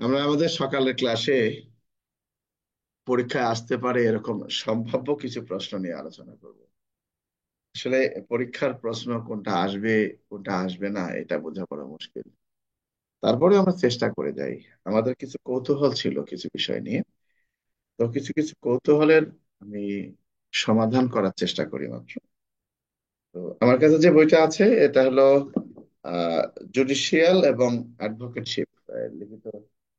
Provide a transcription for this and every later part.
আমরা আমাদের সকালের ক্লাসে পরীক্ষায় আসতে পারে এরকম সম্ভাব্য কিছু প্রশ্ন নিয়ে আলোচনা করব। আসলে পরীক্ষার প্রশ্ন কোনটা আসবে কোনটা আসবে না এটা বোঝাপড়া মুশকিল। তারপরে আমরা চেষ্টা করে যাই। আমাদের কিছু কৌতূহল ছিল কিছু বিষয় নিয়ে। তো কিছু কিছু কৌতূহলের আমি সমাধান করার চেষ্টা করি মাত্র। তো আমার কাছে যে বইটা আছে এটা হলো আহ জুডিশিয়াল এবং অ্যাডভোকেটশিপ, লিখিত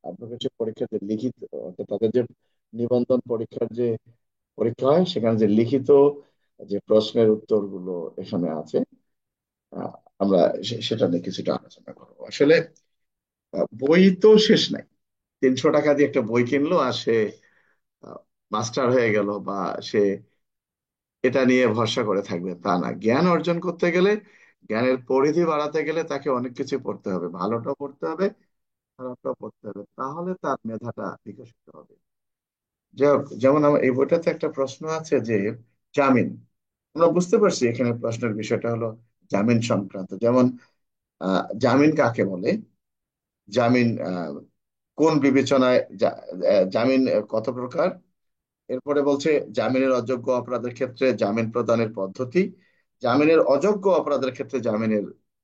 অ্যাডভোকেটশিপ পরীক্ষার যে লিখিত, অর্থাৎ তাদের যে নিবন্ধন পরীক্ষার যে পরীক্ষা হয় সেখানে যে লিখিত যে প্রশ্নের উত্তরগুলো এখানে আছে। আহ, আমরা সেটা নিয়ে কিছুটা আলোচনা করবো। আসলে বই তো শেষ নাই। 300 টাকা দিয়ে একটা বই কিনলো আর সে মাস্টার হয়ে গেল, বা সে এটা নিয়ে ভরসা করে থাকবে তা না। জ্ঞান অর্জন করতে গেলে, জ্ঞানের পরিধি বাড়াতে গেলে তাকে অনেক কিছু পড়তে হবে, ভালোটাও পড়তে হবে, খারাপটাও পড়তে হবে, তাহলে তার মেধাটা বিকশিত হবে। যেমন আমার এই বইটাতে একটা প্রশ্ন আছে যে জামিন। আমরা বুঝতে পারছি এখানে প্রশ্নের বিষয়টা হলো জামিন সংক্রান্ত। যেমন জামিন কাকে বলে, জামিন কোন বিবেচনায় জামিন কত প্রকার। এরপরে বলছে জামিনের অযোগ্য অপরাধের ক্ষেত্রে জামিন প্রদানের পদ্ধতি, জামিনের অযোগ্য অপরাধের ক্ষেত্রে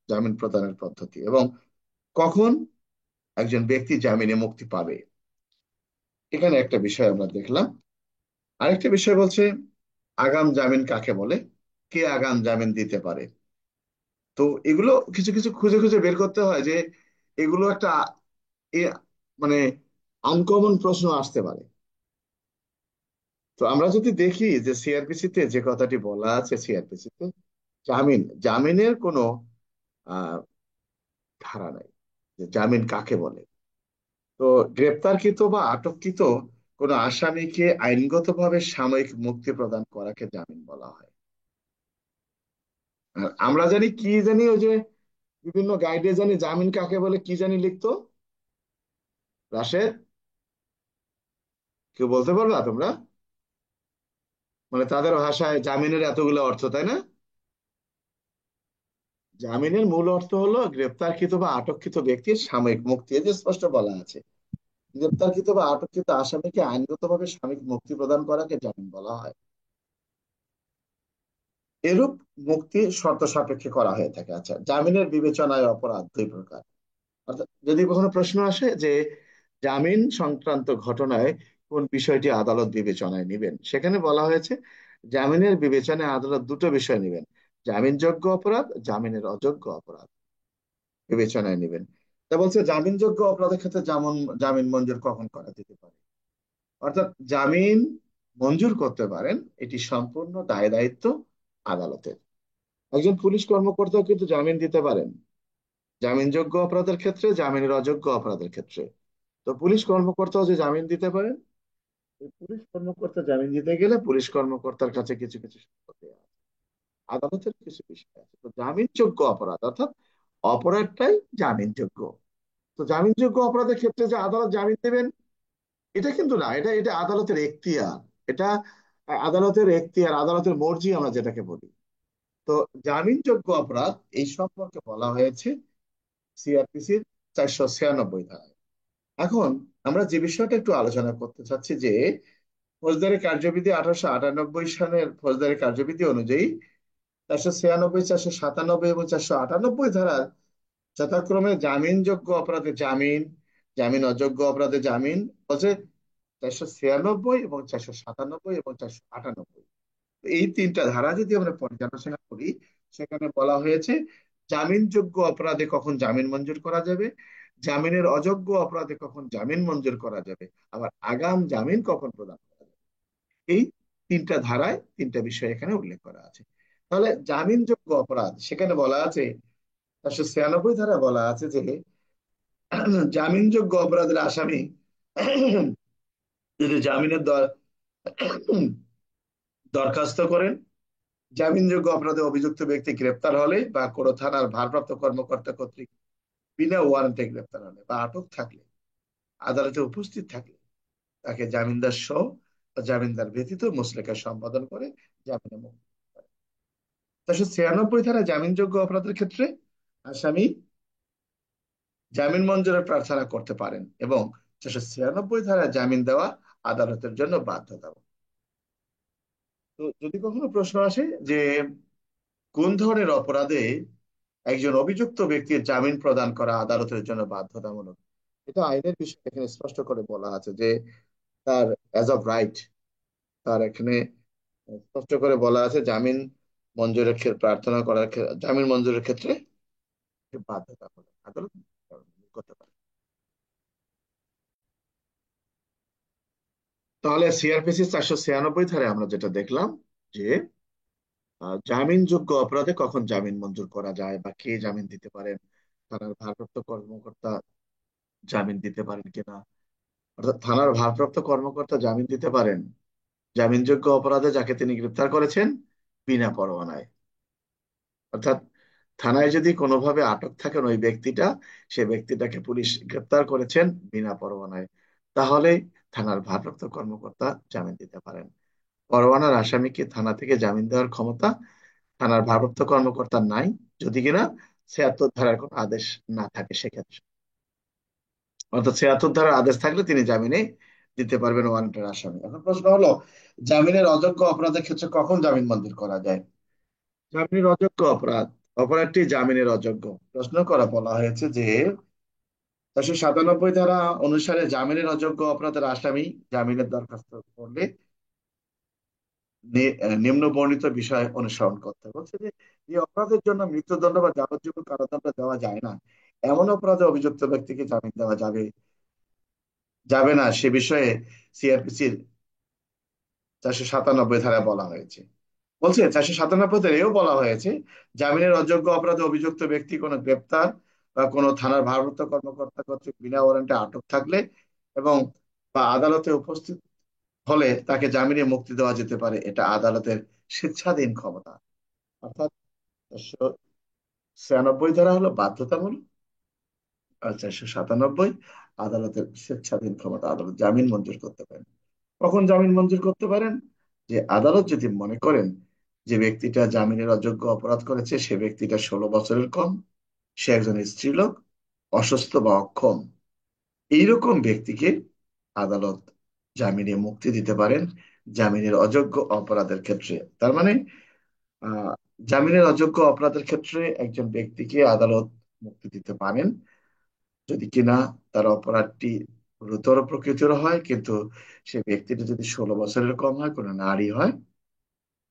জামিন প্রদানের পদ্ধতি, এবং কখন একজন ব্যক্তি জামিনে মুক্তি পাবে। এখানে একটা বিষয় আমরা দেখলাম। আরেকটা বিষয় বলছে আগাম জামিন কাকে বলে, কে আগাম জামিন দিতে পারে। তো এগুলো কিছু কিছু খুঁজে খুঁজে বের করতে হয় যে এগুলো একটা এ- মানে আনকমন প্রশ্ন আসতে পারে। তো আমরা যদি দেখি যে সিআরপিসি তে যে কথাটি বলা আছে, সিআরপিসি তে জামিনের কোনো আহ ধারা নাই যে জামিন কাকে বলে। তো গ্রেপ্তারকৃত বা আটককৃত কোনো আসামিকে আইনগতভাবে সাময়িক মুক্তি প্রদান করাকে জামিন বলা হয়। আর আমরা জানি কি জানি, ওই যে বিভিন্ন গাইডে জানি জামিন কাকে বলে, কি জানি লিখতো রাশেদ, কেউ বলতে পারবা তোমরা? মানে তাদের ভাষায় জামিনের এতগুলো অর্থ, তাই না? জামিনের মূল অর্থ হলো গ্রেপ্তারকৃত বা আটককৃত ব্যক্তির সাময়িক মুক্তি। এই যে স্পষ্ট বলা আছে, গ্রেপ্তারকৃত বা আটককৃত আসামিকে আইনগতভাবে সাময়িক মুক্তি প্রদান করাকে জামিন বলা হয়। এরূপ মুক্তি শর্ত সাপেক্ষে করা হয়ে থাকে। আচ্ছা, জামিনের বিবেচনায় অপরাধ দুই প্রকার। অর্থাৎ যদি কখনো প্রশ্ন আসে যে জামিন সংক্রান্ত ঘটনায় কোন বিষয়টি আদালত বিবেচনায় নেবেন, সেখানে বলা হয়েছে জামিনের বিবেচনায় আদালত দুটো বিষয় নেবেন: জামিনযোগ্য অপরাধ, জামিনের অযোগ্য অপরাধ বিবেচনায় নেবেন। তা বলছে জামিনযোগ্য অপরাধের ক্ষেত্রে জামিন মঞ্জুর কখন করা যেতে পারে। অর্থাৎ জামিন মঞ্জুর করতে পারেন, এটি সম্পূর্ণ দায় দায়িত্ব আদালতের। একজন পুলিশ কর্মকর্তাও কিন্তু জামিন দিতে পারেন জামিনযোগ্য অপরাধের ক্ষেত্রে, জামিনের অযোগ্য অপরাধের ক্ষেত্রে। তো পুলিশ কর্মকর্তাও যে জামিন দিতে পারেন, এই পুলিশ কর্মকর্তা জামিন দিতে গেলে পুলিশ কর্মকর্তার কাছে কিছু কিছু সম্পত্তি আছে, আদালতের কিছু বিষয় আছে। তো জামিনযোগ্য অপরাধ অর্থাৎ অপরাধটাই জামিনযোগ্য। তো জামিনযোগ্য অপরাধের ক্ষেত্রে যে আদালত জামিন দেবেন এটা কিন্তু না, এটা এটা আদালতের এখতিয়ার। এটা আদালতের এখতিয়ার, আদালতের মর্জি আমরা যেটাকে বলি। তো জামিনযোগ্য অপরাধ এই সম্পর্কে বলা হয়েছে সিআরপিসির 496 ধারায়। এখন আমরা যে বিষয়টা একটু আলোচনা করতে চাচ্ছি যে ফৌজদারি কার্যবিধি 1898 সালের ফৌজদারি কার্যবিধি অনুযায়ী 496, 497 এবং 498 ধারার যথাক্রমে জামিনযোগ্য অপরাধে জামিন, জামিন অযোগ্য অপরাধে জামিন বলছে 496 এবং 497 এবং 498। এই তিনটা ধারা যদি আমরা পর্যালোচনা করি, সেখানে বলা হয়েছে জামিনযোগ্য অপরাধে কখন জামিন মঞ্জুর করা যাবে, জামিনের অযোগ্য অপরাধে কখন জামিন মঞ্জুর করা যাবে, আবার আগাম জামিন কখন প্রদান করা যাবে। এই তিনটা ধারায় তিনটা বিষয় এখানে উল্লেখ করা আছে। তাহলে জামিনযোগ্য অপরাধ সেখানে বলা আছে, 496 ধারা বলা আছে যে জামিনযোগ্য অপরাধের আসামি যদি দরখাস্ত করেন, জামিনযোগ্য অপরাধে অভিযুক্ত ব্যক্তি গ্রেপ্তার হলে বা কোনো থানার ভারপ্রাপ্ত কর্মকর্তা কর্তৃক বিনা ওয়ারেন্টে গ্রেপ্তার হলে বা আটক থাকলে, আদালতে উপস্থিত থাকলে তাকে জামিনদার সহ বা জামিনদার ব্যতীত মুচলেকা সম্পাদন করে জামিনে মুক্তি পায়। 496 ধারা জামিনযোগ্য অপরাধের ক্ষেত্রে আসামি জামিন মঞ্জুরের প্রার্থনা করতে পারেন এবং 496 ধারায় জামিন দেওয়া আদালতের জন্য বাধ্যতামূলক। তো যদি কখনো প্রশ্ন আসে যে কোন ধরনের অপরাধে একজন অভিযুক্ত ব্যক্তির জামিন প্রদান করা আদালতের জন্য বাধ্যতামূলক, এটা আইনের বিষয় এখানে স্পষ্ট করে বলা আছে যে তার অ্যাজ অফ রাইট, তার এখানে স্পষ্ট করে বলা আছে জামিন মঞ্জুরের ক্ষেত্রে প্রার্থনা করার জামিন মঞ্জুরের ক্ষেত্রে বাধ্যতামূলক, আদালত করতে পারে। তাহলে সিআরপিসি 496 ধারায় আমরা যেটা দেখলাম যে জামিনযোগ্য অপরাধে কখন জামিন মঞ্জুর করা যায় বা কে জামিন দিতে পারেন, থানার ভারপ্রাপ্ত কর্মকর্তা জামিন দিতে পারেন কিনা। অর্থাৎ থানার ভারপ্রাপ্ত কর্মকর্তা জামিন দিতে পারেন জামিনযোগ্য অপরাধে যাকে তিনি গ্রেপ্তার করেছেন বিনা পরোয়ানায়। অর্থাৎ থানায় যদি কোনোভাবে আটক থাকেন ওই ব্যক্তিটা, সে ব্যক্তিটাকে পুলিশ গ্রেপ্তার করেছেন বিনা পরোয়ানায়, তাহলে থানার ভারপ্রাপ্ত কর্মকর্তা জামিন দিতে পারেন। পরোয়ানার আসামিকে থানা থেকে জামিন দেওয়ার ক্ষমতা থানার ভারপ্রাপ্ত কর্মকর্তার নাই, যদি কিনা 76 ধারার কোনো আদেশ না থাকে সেক্ষেত্রে। অর্থাৎ 76 ধারার আদেশ থাকলে তিনি জামিনে দিতে পারবেন ওয়ারেন্টের আসামি। এখন প্রশ্ন হলো জামিনের অযোগ্য অপরাধের ক্ষেত্রে কখন জামিন মঞ্জুর করা যায়। জামিনের অযোগ্য অপরাধ, অপরাধটি জামিনের অযোগ্য প্রশ্ন করা বলা হয়েছে যে 497 ধারা অনুসারে জামিনের অযোগ্য অপরাধের আসামি জামিনের দরখাস্ত করলে নিম্ন বর্ণিত বিষয় অনুসরণ করতে হবে। বলছে যে এই অপরাধের জন্য মৃত্যুদণ্ড বা যাবজ্জীবন কারাদণ্ড দেওয়া যায় না, এমন অপরাধে অভিযুক্ত ব্যক্তিকে জামিন দেওয়া যাবে যাবে না সে বিষয়ে সিআরপিসির 497 ধারায় বলা হয়েছে। বলছে 497 তে এও বলা হয়েছে জামিনের অযোগ্য অপরাধে অভিযুক্ত ব্যক্তি কোনো গ্রেপ্তার বা কোনো থানার ভারপ্রাপ্ত কর্মকর্তা কর্তৃক বিনা ওয়ারেন্টে আটক থাকলে এবং বা আদালতে উপস্থিত হলে তাকে জামিনে মুক্তি দেওয়া যেতে পারে, এটা আদালতের স্বেচ্ছাধীন ক্ষমতা। অর্থাৎ 496 ধারা হলো বাধ্যতামূলক, আর 497 আদালতের স্বেচ্ছাধীন ক্ষমতা, আদালত জামিন মঞ্জুর করতে পারেন। কখন জামিন মঞ্জুর করতে পারেন, যে আদালত যদি মনে করেন যে ব্যক্তিটা জামিনের অযোগ্য অপরাধ করেছে, সে ব্যক্তিটা 16 বছরের কম, সে একজন স্ত্রীলোক, অসুস্থ বা অক্ষম, এইরকম ব্যক্তিকে আদালত জামিনে মুক্তি দিতে পারেন জামিনের অযোগ্য অপরাধের ক্ষেত্রে। তার মানে আহ জামিনের অযোগ্য অপরাধের ক্ষেত্রে একজন ব্যক্তিকে আদালত মুক্তি দিতে পারেন যদি কিনা তার অপরাধটি গুরুতর প্রকৃতির হয়, কিন্তু সে ব্যক্তিটা যদি 16 বছরের কম হয়, কোনো নারী হয়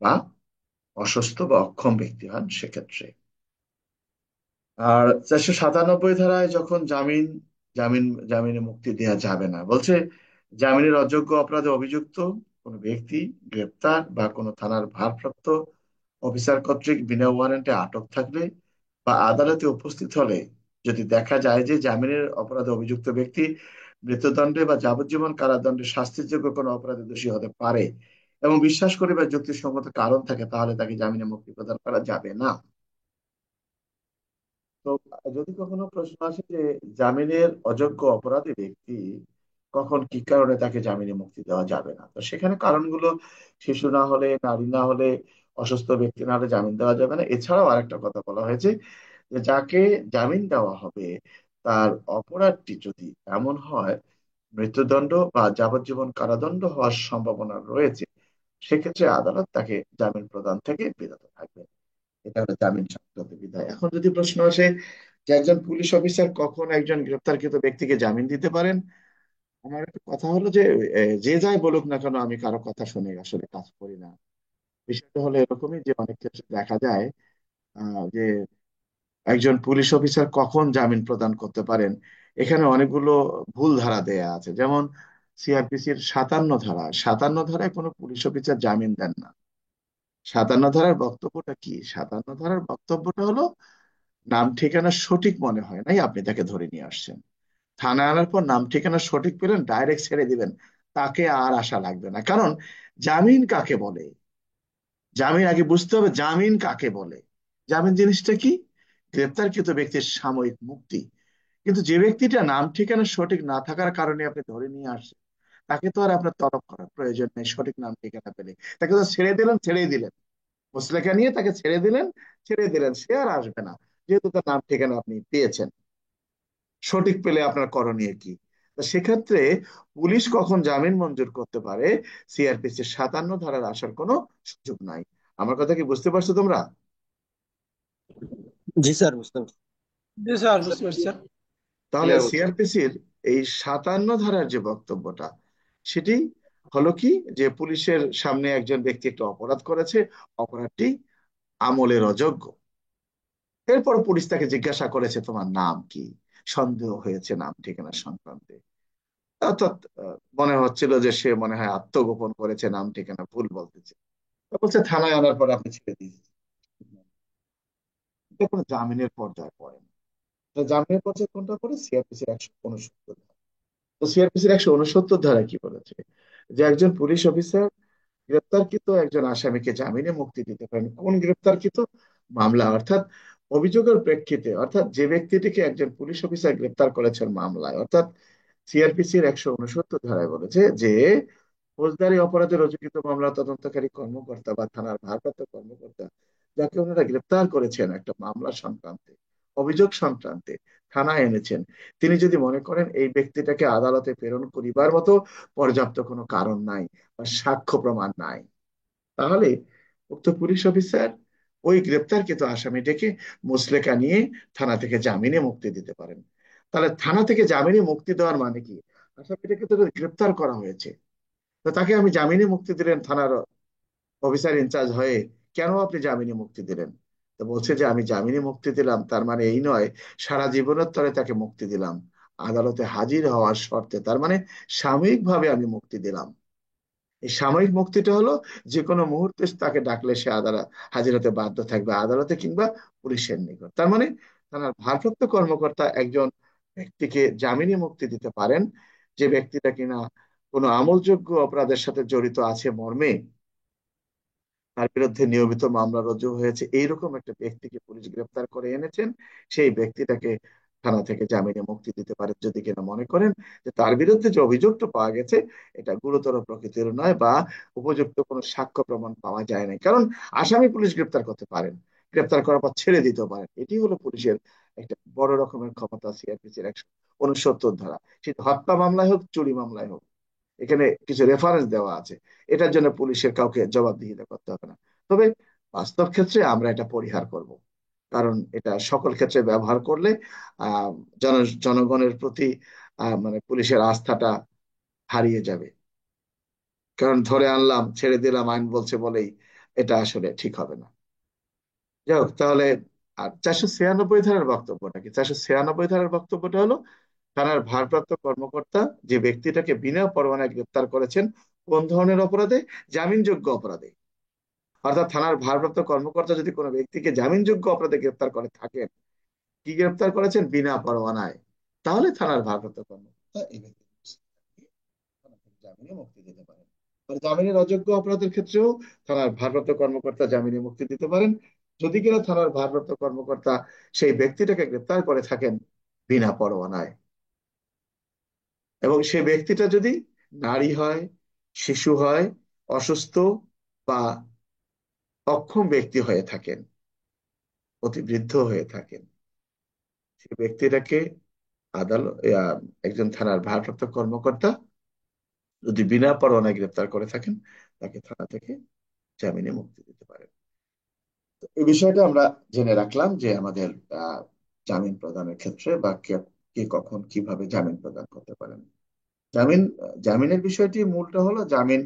বা অসুস্থ বা অক্ষম ব্যক্তি হন সেক্ষেত্রে। আর 497 ধারায় যখন জামিন জামিনে মুক্তি দেওয়া যাবে না, বলছে জামিনের অযোগ্য অপরাধে অভিযুক্ত কোনো ব্যক্তি গ্রেপ্তার বা কোনো থানার ভারপ্রাপ্ত অফিসার কর্তৃক বিনা ওয়ারেন্টে আটক থাকলে বা আদালতে উপস্থিত হলে যদি দেখা যায় যে জামিনের অপরাধে অভিযুক্ত ব্যক্তি মৃত্যুদণ্ডে বা যাবজ্জীবন কারাদণ্ডে শাস্তির যোগ্য কোনো অপরাধে দোষী হতে পারে এবং বিশ্বাস করি বা যুক্তিসঙ্গত কারণ থাকে, তাহলে তাকে জামিনে মুক্তি প্রদান করা যাবে না। তো যদি কখনো প্রশ্ন আসে যে জামিনের অযোগ্য অপরাধী ব্যক্তি কখন কি কারণে তাকে জামিনে মুক্তি দেওয়া যাবে না, তো সেখানে কারণগুলো শিশু না হলে, নারী না হলে, অসুস্থ ব্যক্তি না হলে জামিন দেওয়া যাবে না। এছাড়াও আরেকটা কথা বলা হয়েছে যে যাকে জামিন দেওয়া হবে তার অপরাধটি যদি এমন হয় মৃত্যুদণ্ড বা যাবজ্জীবন কারাদণ্ড হওয়ার সম্ভাবনা রয়েছে, সেক্ষেত্রে আদালত তাকে জামিন প্রদান থেকে বিরত থাকবে। এটা হলো জামিন সংক্রান্ত বিধায়। এখন যদি প্রশ্ন আসে যে একজন পুলিশ অফিসার কখন একজন গ্রেপ্তারকৃত ব্যক্তিকে জামিন দিতে পারেন, আমার একটা কথা হলো যে যে যাই বলুক না কেন আমি কারো কথা শুনে আসলে কাজ করি না। বিষয়টা হলো এরকমই যে অনেক ক্ষেত্রে দেখা যায় যে একজন পুলিশ অফিসার কখন জামিন প্রদান করতে পারেন, এখানে অনেকগুলো ভুল ধারা দেয়া আছে। যেমন সিআরপিসির 57 ধারায় কোনো পুলিশ অফিসার জামিন দেন না। 57 ধারার বক্তব্যটা কি, 57 ধারার বক্তব্যটা হলো নাম ঠিকানা সঠিক মনে হয় নাই, আপনি তাকে ধরে নিয়ে আসছেন, থানায় আনার পর নাম ঠিকানা সঠিক পেলেন, ডাইরেক্ট ছেড়ে দিবেন, তাকে আর আশা লাগবে না। কারণ জামিন কাকে বলে, জামিন আগে বুঝতে হবে জামিন কাকে বলে। জামিন জিনিসটা কি, গ্রেপ্তারকৃত ব্যক্তির সাময়িক মুক্তি। কিন্তু যে ব্যক্তিটা নাম ঠিকানা সঠিক না থাকার কারণে আপনি ধরে নিয়ে আসছেন, তাকে তো আর আপনার তলব করার প্রয়োজন নেই সঠিক নাম ঠিকানা পেলে, তাকে তো ছেড়ে দিলেন, ছেড়েই দিলেন, মুচলেখা নিয়ে তাকে ছেড়ে দিলেন, ছেড়ে দিলেন, সে আর আসবে না, যেহেতু তার নাম ঠিকানা আপনি পেয়েছেন। সঠিক পেলে আপনার করণীয় কি, তো সেক্ষেত্রে পুলিশ কখন জামিন মঞ্জুর করতে পারে, সিআরপিসির 57 ধারার আসার কোনো সুযোগ নাই। আমার কথা কি বুঝতে পারছো তোমরা? জি স্যার, বুঝতে পারছি। জি স্যার, বুঝতে পারছি স্যার। তাহলে ক্লিয়ার বলছি। সিআরপিসির এই 57 ধারার যে বক্তব্যটা, সেটি হলো কি, যে পুলিশের সামনে একজন ব্যক্তি একটা অপরাধ করেছে, অপরাধটি আমলের অযোগ্য। এরপর পুলিশ তাকে জিজ্ঞাসা করেছে তোমার নাম কি, সন্দেহ হয়েছে নাম ঠিকানা সংক্রান্তে। অর্থাৎ মনে হচ্ছিল যে সে মনে হয় আত্মগোপন করেছে, নাম ঠিকানা ভুল বলতেছে। তো বলছে থানায় আনার পর আপনি ছেড়ে দিয়েছেন। এটা কোনো জামিনের পর্যায়ে পড়ে না। এটা জামিনের পর্যায়ে কোনটা পড়ে, সিআরপিসির 169। তো সিআরপিসির 169 ধারা কি বলেছে, যে একজন পুলিশ অফিসার গ্রেপ্তারকৃত একজন আসামিকে জামিনে মুক্তি দিতে পারেন। কোন গ্রেপ্তারকৃত? মামলা, অর্থাৎ অভিযোগের প্রেক্ষিতে, অর্থাৎ যে ব্যক্তিটিকে একজন পুলিশ অফিসার গ্রেপ্তার করেছেন মামলায়, অর্থাৎ সিআরপিসির 169 ধারায় বলেছে যে ফৌজদারি অপরাধে রচিত মামলা তদন্তকারী কর্মকর্তা বা থানার ভারপ্রাপ্ত কর্মকর্তা যাকে ওনারা গ্রেপ্তার করেছেন একটা মামলা সংক্রান্তে, অভিযোগ সংক্রান্তে থানায় এনেছেন, তিনি যদি মনে করেন এই ব্যক্তিটাকে আদালতে প্রেরণ করিবার মতো পর্যাপ্ত কোনো কারণ নাই বা সাক্ষ্য প্রমাণ নাই, তাহলে উক্ত পুলিশ অফিসার ওই গ্রেপ্তারকৃত আসামিটাকে মুচলেকা নিয়ে থানা থেকে জামিনে মুক্তি দিতে পারেন। তাহলে থানা থেকে জামিনে মুক্তি দেওয়ার মানে কি, আসামিটাকে তো গ্রেপ্তার করা হয়েছে, তো তাকে আমি জামিনে মুক্তি দিলেন থানার অফিসার ইনচার্জ হয়ে, কেন আপনি জামিনে মুক্তি দিলেন? তো বলছে যে আমি জামিনে মুক্তি দিলাম তার মানে এই নয় সারা জীবনের তরে তাকে মুক্তি দিলাম, আদালতে হাজির হওয়ার শর্তে, তার মানে সাময়িকভাবে আমি মুক্তি দিলাম। এই সাময়িক মুক্তিটা হলো যে কোনো মুহূর্তে তাকে ডাকলে সে আদালত হাজির হতে বাধ্য থাকবে, আদালতে কিংবা পুলিশের নিকট। তার মানে থানার ভারপ্রাপ্ত কর্মকর্তা একজন ব্যক্তিকে জামিনে মুক্তি দিতে পারেন, যে ব্যক্তিটা কিনা কোনো আমলযোগ্য অপরাধের সাথে জড়িত আছে মর্মে তার বিরুদ্ধে নিয়মিত মামলা রুজু হয়েছে, এইরকম একটা ব্যক্তিকে পুলিশ গ্রেপ্তার করে এনেছেন। সেই ব্যক্তিটাকে থানা থেকে জামিনে মুক্তি দিতে পারে যদি কিনা মনে করেন যে তার বিরুদ্ধে যে অভিযোগটা পাওয়া গেছে এটা গুরুতর প্রকৃতির নয় বা উপযুক্ত কোনো সাক্ষ্য প্রমাণ পাওয়া যায় না। কারণ আসামি পুলিশ গ্রেপ্তার করতে পারেন, গ্রেপ্তার করার পর ছেড়ে দিতে পারেন, এটি হলো পুলিশের একটা বড় রকমের ক্ষমতা সিআরপিসির 169 ধারা। সেটা হত্যা মামলায় হোক, চুরি মামলায় হোক, এখানে কিছু রেফারেন্স দেওয়া আছে। এটার জন্য পুলিশের কাউকে জবাবদিহিতা করতে হবে না। তবে বাস্তব ক্ষেত্রে আমরা এটা পরিহার করব, কারণ এটা সকল ক্ষেত্রে ব্যবহার করলে আহ জনগণের প্রতি মানে পুলিশের আস্থাটা হারিয়ে যাবে। কারণ ধরে আনলাম ছেড়ে দিলাম আইন বলছে বলেই এটা আসলে ঠিক হবে না। যাই হোক তাহলে, আর 496 ধারার বক্তব্যটা কি, 496 ধারার বক্তব্যটা হলো থানার ভারপ্রাপ্ত কর্মকর্তা যে ব্যক্তিটাকে বিনা পরোয়ানায় গ্রেপ্তার করেছেন কোন ধরনের অপরাধে, জামিনযোগ্য অপরাধে। অর্থাৎ থানার ভারপ্রাপ্ত কর্মকর্তা যদি কোনো ব্যক্তিকে জামিনযোগ্য অপরাধে গ্রেপ্তার করে থাকেন, কি গ্রেপ্তার করেছেন, বিনা পরোয়ানায়, তাহলে থানার ভারপ্রাপ্ত কর্মকর্তা এই ব্যক্তিকে থানা থেকে জামিনে মুক্তি দিতে পারেন। আর জামিনের অযোগ্য অপরাধের ক্ষেত্রেও থানার ভারপ্রাপ্ত কর্মকর্তা জামিনে মুক্তি দিতে পারেন, যদি কিনা থানার ভারপ্রাপ্ত কর্মকর্তা সেই ব্যক্তিটাকে গ্রেপ্তার করে থাকেন বিনা পরোয়ানায়, এবং সে ব্যক্তিটা যদি নারী হয়, শিশু হয়, অসুস্থ বা অক্ষম ব্যক্তি হয়ে থাকেন, অতি বৃদ্ধ হয়ে থাকেন, সে ব্যক্তিটাকে আদালত একজন থানার ভারপ্রাপ্ত কর্মকর্তা যদি বিনা পরোয়ানায় গ্রেপ্তার করে থাকেন, তাকে থানা থেকে জামিনে মুক্তি দিতে পারেন। তো এই বিষয়টা আমরা জেনে রাখলাম যে আমাদের আহ জামিন প্রদানের ক্ষেত্রে বা কে কে কখন কিভাবে জামিন প্রদান করতে পারেন। জামিনের বিষয়টি মূলটা হলো জামিন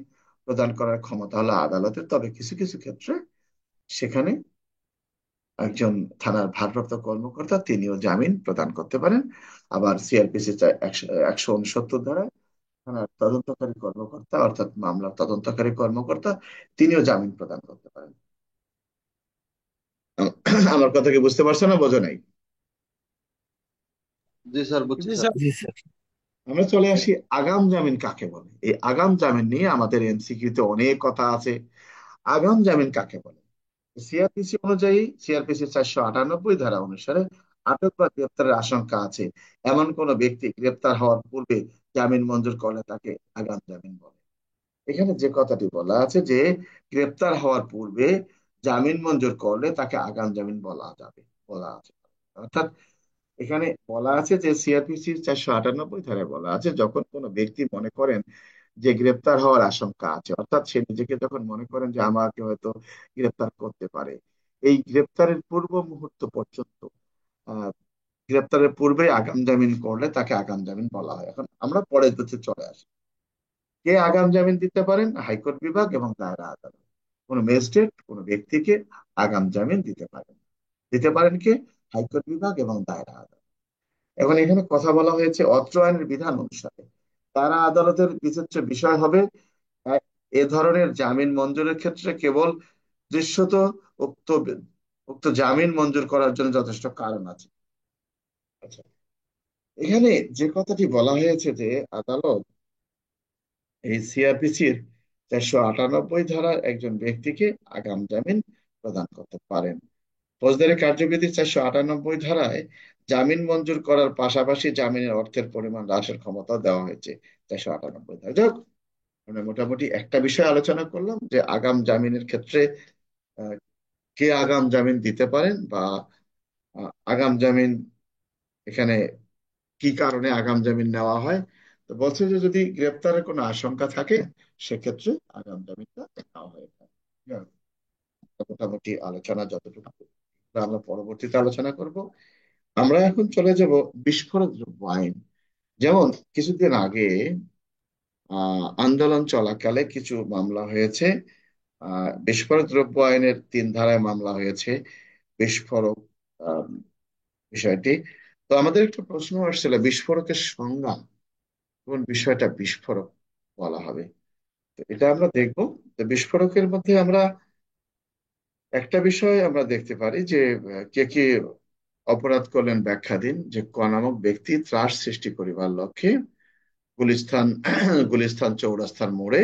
প্রদান করার ক্ষমতা হলো আদালতের, তবে কিছু কিছু ক্ষেত্রে সেখানে একজন থানার ভারপ্রাপ্ত কর্মকর্তা তিনিও জামিন প্রদান করতে পারেন। আবার সিআরপিসি 169 ধারায় থানার তদন্তকারী কর্মকর্তা অর্থাৎ মামলার তদন্তকারী কর্মকর্তা তিনিও জামিন প্রদান করতে পারেন। আমার কথা কি বুঝতে পারছো না, বোঝো নাই? জি স্যার, বুঝছি জি স্যার। স্যার। জি স্যার। আমরা চলে আসি আগাম জামিন কাকে বলে। এই আগাম জামিন নিয়ে আমাদের এমসিকিউ তে অনেক কথা আছে। আগাম জামিন কাকে বলে? সিআরপিসি অনুযায়ী, সিআরপিসি 498 ধারা অনুসারে আটক বা গ্রেপ্তারের আশঙ্কা আছে এমন কোন ব্যক্তি গ্রেপ্তার হওয়ার পূর্বে জামিন মঞ্জুর করলে তাকে আগাম জামিন বলে। এখানে যে কথাটি বলা আছে যে গ্রেপ্তার হওয়ার পূর্বে জামিন মঞ্জুর করলে তাকে আগাম জামিন বলা যাবে, বলা আছে। অর্থাৎ এখানে বলা আছে যে সিআরপিসির 498 ধারায় বলা আছে, যখন কোনো ব্যক্তি মনে করেন যে গ্রেপ্তার হওয়ার আশঙ্কা আছে, অর্থাৎ সে নিজেকে যখন মনে করেন যে আমাকে হয়তো গ্রেপ্তার করতে পারে, এই গ্রেপ্তারের পূর্ব মুহূর্ত পর্যন্ত, আহ গ্রেপ্তারের পূর্বে আগাম জামিন করলে তাকে আগাম জামিন বলা হয়। এখন আমরা পরের তথ্যে চলে আসি। কে আগাম জামিন দিতে পারেন? হাইকোর্ট বিভাগ এবং দায়রা আদালত। কোনো ম্যাজিস্ট্রেট কোনো ব্যক্তিকে আগাম জামিন দিতে পারেন। দিতে পারেন কে? হাইকোর্ট বিভাগ এবং দায়রা আদালত। এখন এখানে কথা বলা হয়েছে অত্র আইনের বিধান অনুসারে দায়রা আদালতের বিচার্য বিষয় হবে এক, এ ধরনের জামিন মঞ্জুরের ক্ষেত্রে কেবল দৃশ্যত উক্ত উক্ত জামিন মঞ্জুর করার জন্য যথেষ্ট কারণ আছে। আচ্ছা, এখানে যে কথাটি বলা হয়েছে যে আদালত এই সিআরপিসির 498 ধারার একজন ব্যক্তিকে আগাম জামিন প্রদান করতে পারেন। ফৌজদারি কার্যবিধির 498 ধারায় জামিন মঞ্জুর করার পাশাপাশি জামিনের অর্থের পরিমাণ হ্রাসের ক্ষমতা দেওয়া হয়েছে 498 ধারা। যাক, আমরা মোটামুটি একটা বিষয় আলোচনা করলাম যে আগাম জামিনের ক্ষেত্রে আহ, কে আগাম জামিন দিতে পারেন, বা আগাম জামিন এখানে কি কারণে আগাম জামিন নেওয়া হয়। তো বলছে যে যদি গ্রেপ্তারের কোনো আশঙ্কা থাকে সেক্ষেত্রে আগাম জামিনটা নেওয়া হয়ে থাকে। যাক, মোটামুটি আলোচনা যতটুকু, আমরা পরবর্তীতে আলোচনা করব। আমরা এখন চলে যাব বিস্ফোরক দ্রব্য আইন। যেমন কিছুদিন আগে আন্দোলন চলাকালে কিছু মামলা হয়েছে। বিস্ফোরক দ্রব্য আইনের 3 ধারায় মামলা হয়েছে বিস্ফোরক আহ, বিষয়টি। তো আমাদের একটা প্রশ্ন আসছিল, বিস্ফোরকের সংজ্ঞা, কোন বিষয়টা বিস্ফোরক বলা হবে। তো এটা আমরা দেখব। তো বিস্ফোরকের মধ্যে আমরা একটা বিষয় আমরা দেখতে পারি যে কে কি অপরাধ করলেন ব্যাখ্যা দিন। যে ক নামক ব্যক্তি ত্রাস সৃষ্টি করিবার লক্ষ্যে গুলিস্তান গুলিস্তান চৌরাস্তার মোড়ে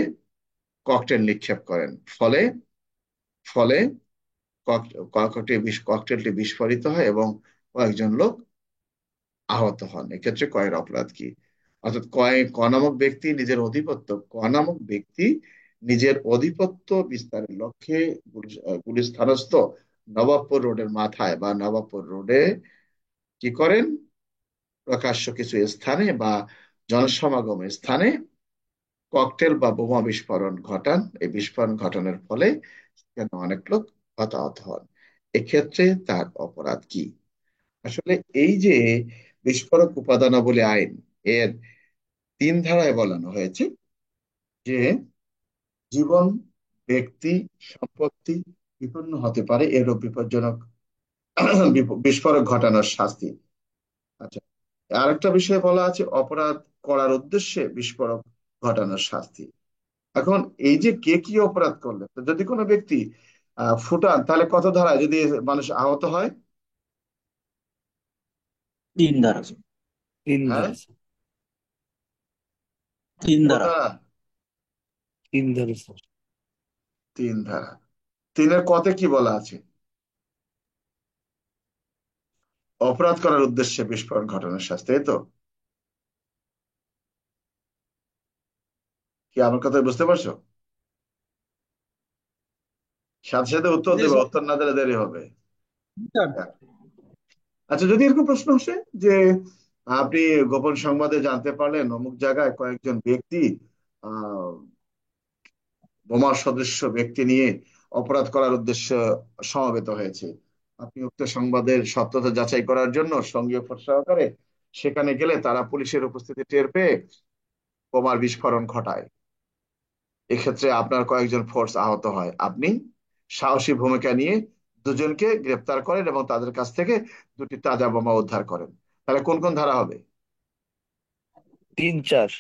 ককটেল নিক্ষেপ করেন। ফলে ফলে ককটেলটি বিস্ফোরিত হয় এবং কয়েকজন লোক আহত হন। এক্ষেত্রে কয়ের অপরাধ কি? অর্থাৎ ক নামক ব্যক্তি নিজের অধিপত্য, ক নামক ব্যক্তি নিজের অধিপত্য বিস্তারের লক্ষ্যে গুলিস্তানস্থ নবাবপুর রোডের মাথায় বা নবাবপুর রোডে কি করেন? প্রকাশ্য কিছু স্থানে বা জনসমাগম স্থানে ককটেল বা বোমা বিস্ফোরণ ঘটান। এই বিস্ফোরণ ঘটানোর ফলে সেখানে অনেক লোক হতাহত হন। এক্ষেত্রে তার অপরাধ কি? আসলে এই যে বিস্ফোরক উপাদানাবলী আইন, এর 3 ধারায় বলানো হয়েছে যে জীবন, ব্যক্তি, সম্পত্তি বিপন্ন হতে পারে এরূপ বিপজ্জনক বিস্ফোরক ঘটানোর শাস্তি। আচ্ছা, আরেকটা বিষয় বলা আছে অপরাধ করার উদ্দেশ্যে বিস্ফোরক ঘটানোর শাস্তি। এখন এই যে কে কি অপরাধ করলে, তো যদি কোনো ব্যক্তি ফুটান, তাহলে কত ধারায় যদি মানুষ আহত হয়? 3 ধারা। হ্যাঁ, 3 ধারা স্যার। 3 ধারা। কোনটা? 3 ধারা স্যার। 3 ধারা। তিনের কতে কি বলা আছে? অপরাধ করার উদ্দেশ্যে বিস্ফোরণ ঘটানোর শাস্তি, এই তো? কি আমার কথা বুঝতে পারছো? সাথে সাথে উত্তর জি দেবে, স্যার। উত্তর না দিলে দেরি হবে। স্যার। আচ্ছা, যদি এরকম প্রশ্ন আসে যে আপনি গোপন সংবাদে জানতে পারলেন অমুক জায়গায় কয়েকজন ব্যক্তি আহ বোমা সদৃশ্য ব্যক্তি নিয়ে অপরাধ করার উদ্দেশ্যে সমবেত হয়েছে, আপনি উক্ত সংবাদের সত্যতা যাচাই করার জন্য সঙ্গীয় ফোর্স সহকারে সেখানে গেলে তারা পুলিশের উপস্থিতি টের পেয়ে বোমার বিস্ফোরণ ঘটায়। এক্ষেত্রে আপনার কয়েকজন ফোর্স আহত হয়, আপনি সাহসী ভূমিকা নিয়ে দুজনকে গ্রেপ্তার করেন এবং তাদের কাছ থেকে 2টি তাজা বোমা উদ্ধার করেন। তাহলে কোন কোন ধারা হবে? 3, 4।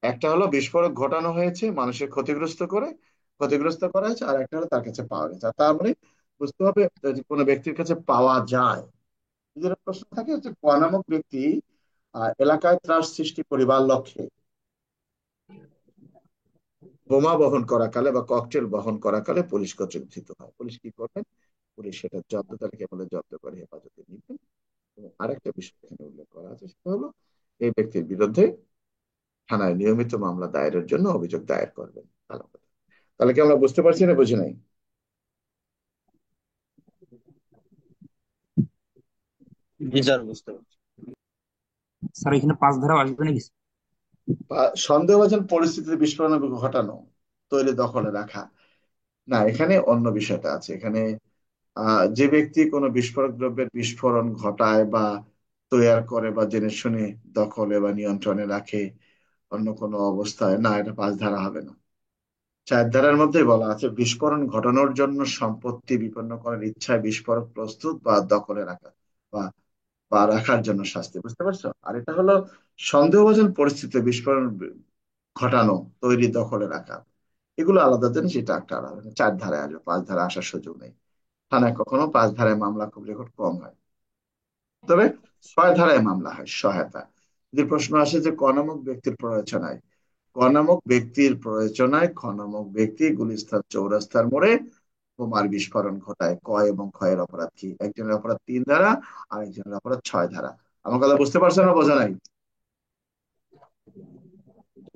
একটা হলো বিস্ফোরক ঘটানো হয়েছে মানুষের ক্ষতিগ্রস্ত করা হয়েছে, আর একটা হলো তার কাছে পাওয়া গেছে। আর তার মানে বুঝতে হবে যে কোনো ব্যক্তির কাছে পাওয়া যায়। যদি এরকম প্রশ্ন থাকে যে ক নামক ব্যক্তি এলাকায় ত্রাস সৃষ্টি করিবার লক্ষ্যে বোমা বহন করাকালে বা ককটেল বহন করাকালে পুলিশ কর্তৃক ধৃত হয়, পুলিশ কি করবেন? পুলিশ সেটা জব্দ তালিকা বলে জব্দ করে হেফাজতে নিবেন। এবং আরেকটা বিষয় এখানে উল্লেখ করা আছে, সেটা হলো এই ব্যক্তির বিরুদ্ধে থানায় নিয়মিত মামলা দায়েরের জন্য অভিযোগ দায়ের করবেন। ভালো কথা। তাহলে কি আমরা বুঝতে পারছি না বুঝি নাই? জি স্যার, বুঝতে পারছি। স্যার এখানে পাঁচ ধারাও আসবে নাকি? বা সন্দেহভাজন পরিস্থিতিতে বিস্ফোরণ ঘটানো, তৈরি দখলে রাখা, না, এখানে অন্য বিষয়টা আছে। এখানে যে ব্যক্তি কোনো বিস্ফোরক দ্রব্যের বিস্ফোরণ ঘটায় বা তৈয়ার করে বা জেনে শুনে দখলে বা নিয়ন্ত্রণে রাখে অন্য কোনো অবস্থায়, না, এটা পাঁচ ধারা হবে না। চার ধারার মধ্যেই বলা আছে বিস্ফোরণ ঘটানোর জন্য সম্পত্তি বিপন্ন করার ইচ্ছায় বিস্ফোরক প্রস্তুত বা দখলে রাখা বা বা রাখার জন্য শাস্তি, বুঝতে পারছো? আর এটা হলো সন্দেহভাজন পরিস্থিতিতে বিস্ফোরণ ঘটানো, তৈরি, দখলে রাখা, এগুলো আলাদা জিনিস, এটা একটা আলাদা। চার ধারায় আসবে, পাঁচ ধারায় আসার সুযোগ নেই। থানায় কখনো পাঁচ ধারায় মামলা খুব রেকর্ড কম হয়, তবে ছয় ধারায় মামলা হয় সহায়তা। যদি প্রশ্ন আসে যে ক নামক ব্যক্তির প্ররোচনায়, ক নামক ব্যক্তির প্ররোচনায় খ নামক ব্যক্তি গুলিস্তান চৌরাস্তার মোড়ে বোমার বিস্ফোরণ ঘটায়, ক এবং খ এর অপরাধ কি? একজনের অপরাধ তিন ধারা, আর একজনের অপরাধ ছয় ধারা। আমার কথা বুঝতে পারছো না, বোঝা নাই?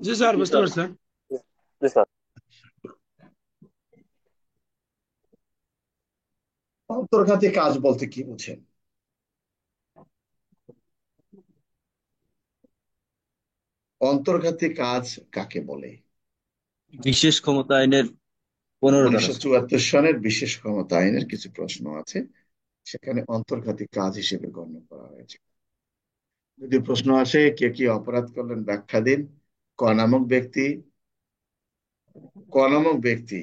জি স্যার, জি বুঝতে স্যার। পারছেন। জি স্যার। অন্তর্ঘাতী কাজ বলতে কি বুঝেন? অন্তর্ঘাতী কাজ কাকে বলে? বিশেষ ক্ষমতা আইনের 15 ধারা উনিশশো স্যার। চুয়াত্তর সনের বিশেষ ক্ষমতা আইনের কিছু প্রশ্ন আছে, সেখানে অন্তর্ঘাতী কাজ হিসেবে গণ্য করা হয়েছে। যদি প্রশ্ন আসে কে কি অপরাধ করলেন, ব্যাখ্যা দিন। ক নামক ব্যক্তি, ক নামক ব্যক্তি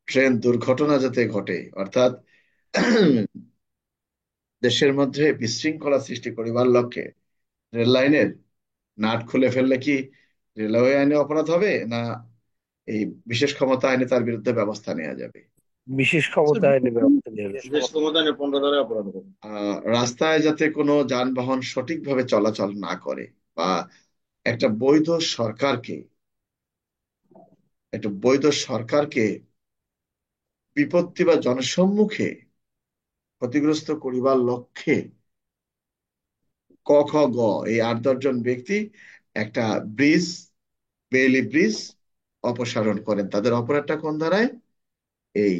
ট্রেন দুর্ঘটনা যাতে ঘটে, অর্থাৎ দেশের মধ্যে বিশৃঙ্খলা সৃষ্টি করিবার লক্ষ্যে রেল লাইনের নাট খুলে ফেললে কি রেলওয়ে আইনে অপরাধ হবে, না এই বিশেষ ক্ষমতা আইনে তার বিরুদ্ধে ব্যবস্থা নেওয়া যাবে? বিশেষ ক্ষমতায় নেবে ব্যবস্থা নিয়ে হবে। বিশেষ ক্ষমতা আইনের 15 ধারায় অপরাধ হবে। রাস্তায় যাতে কোনো যানবাহন সঠিকভাবে চলাচল না করে, বা একটা বৈধ সরকারকে, একটা বৈধ সরকারকে বিপত্তি বা জনসম্মুখে ক্ষতিগ্রস্ত করিবার লক্ষ্যে ক খ গ এই 8-10 জন ব্যক্তি একটা ব্রিজ, বেইলি ব্রিজ অপসারণ করেন, তাদের অপরাধটা কোন ধারায়? এই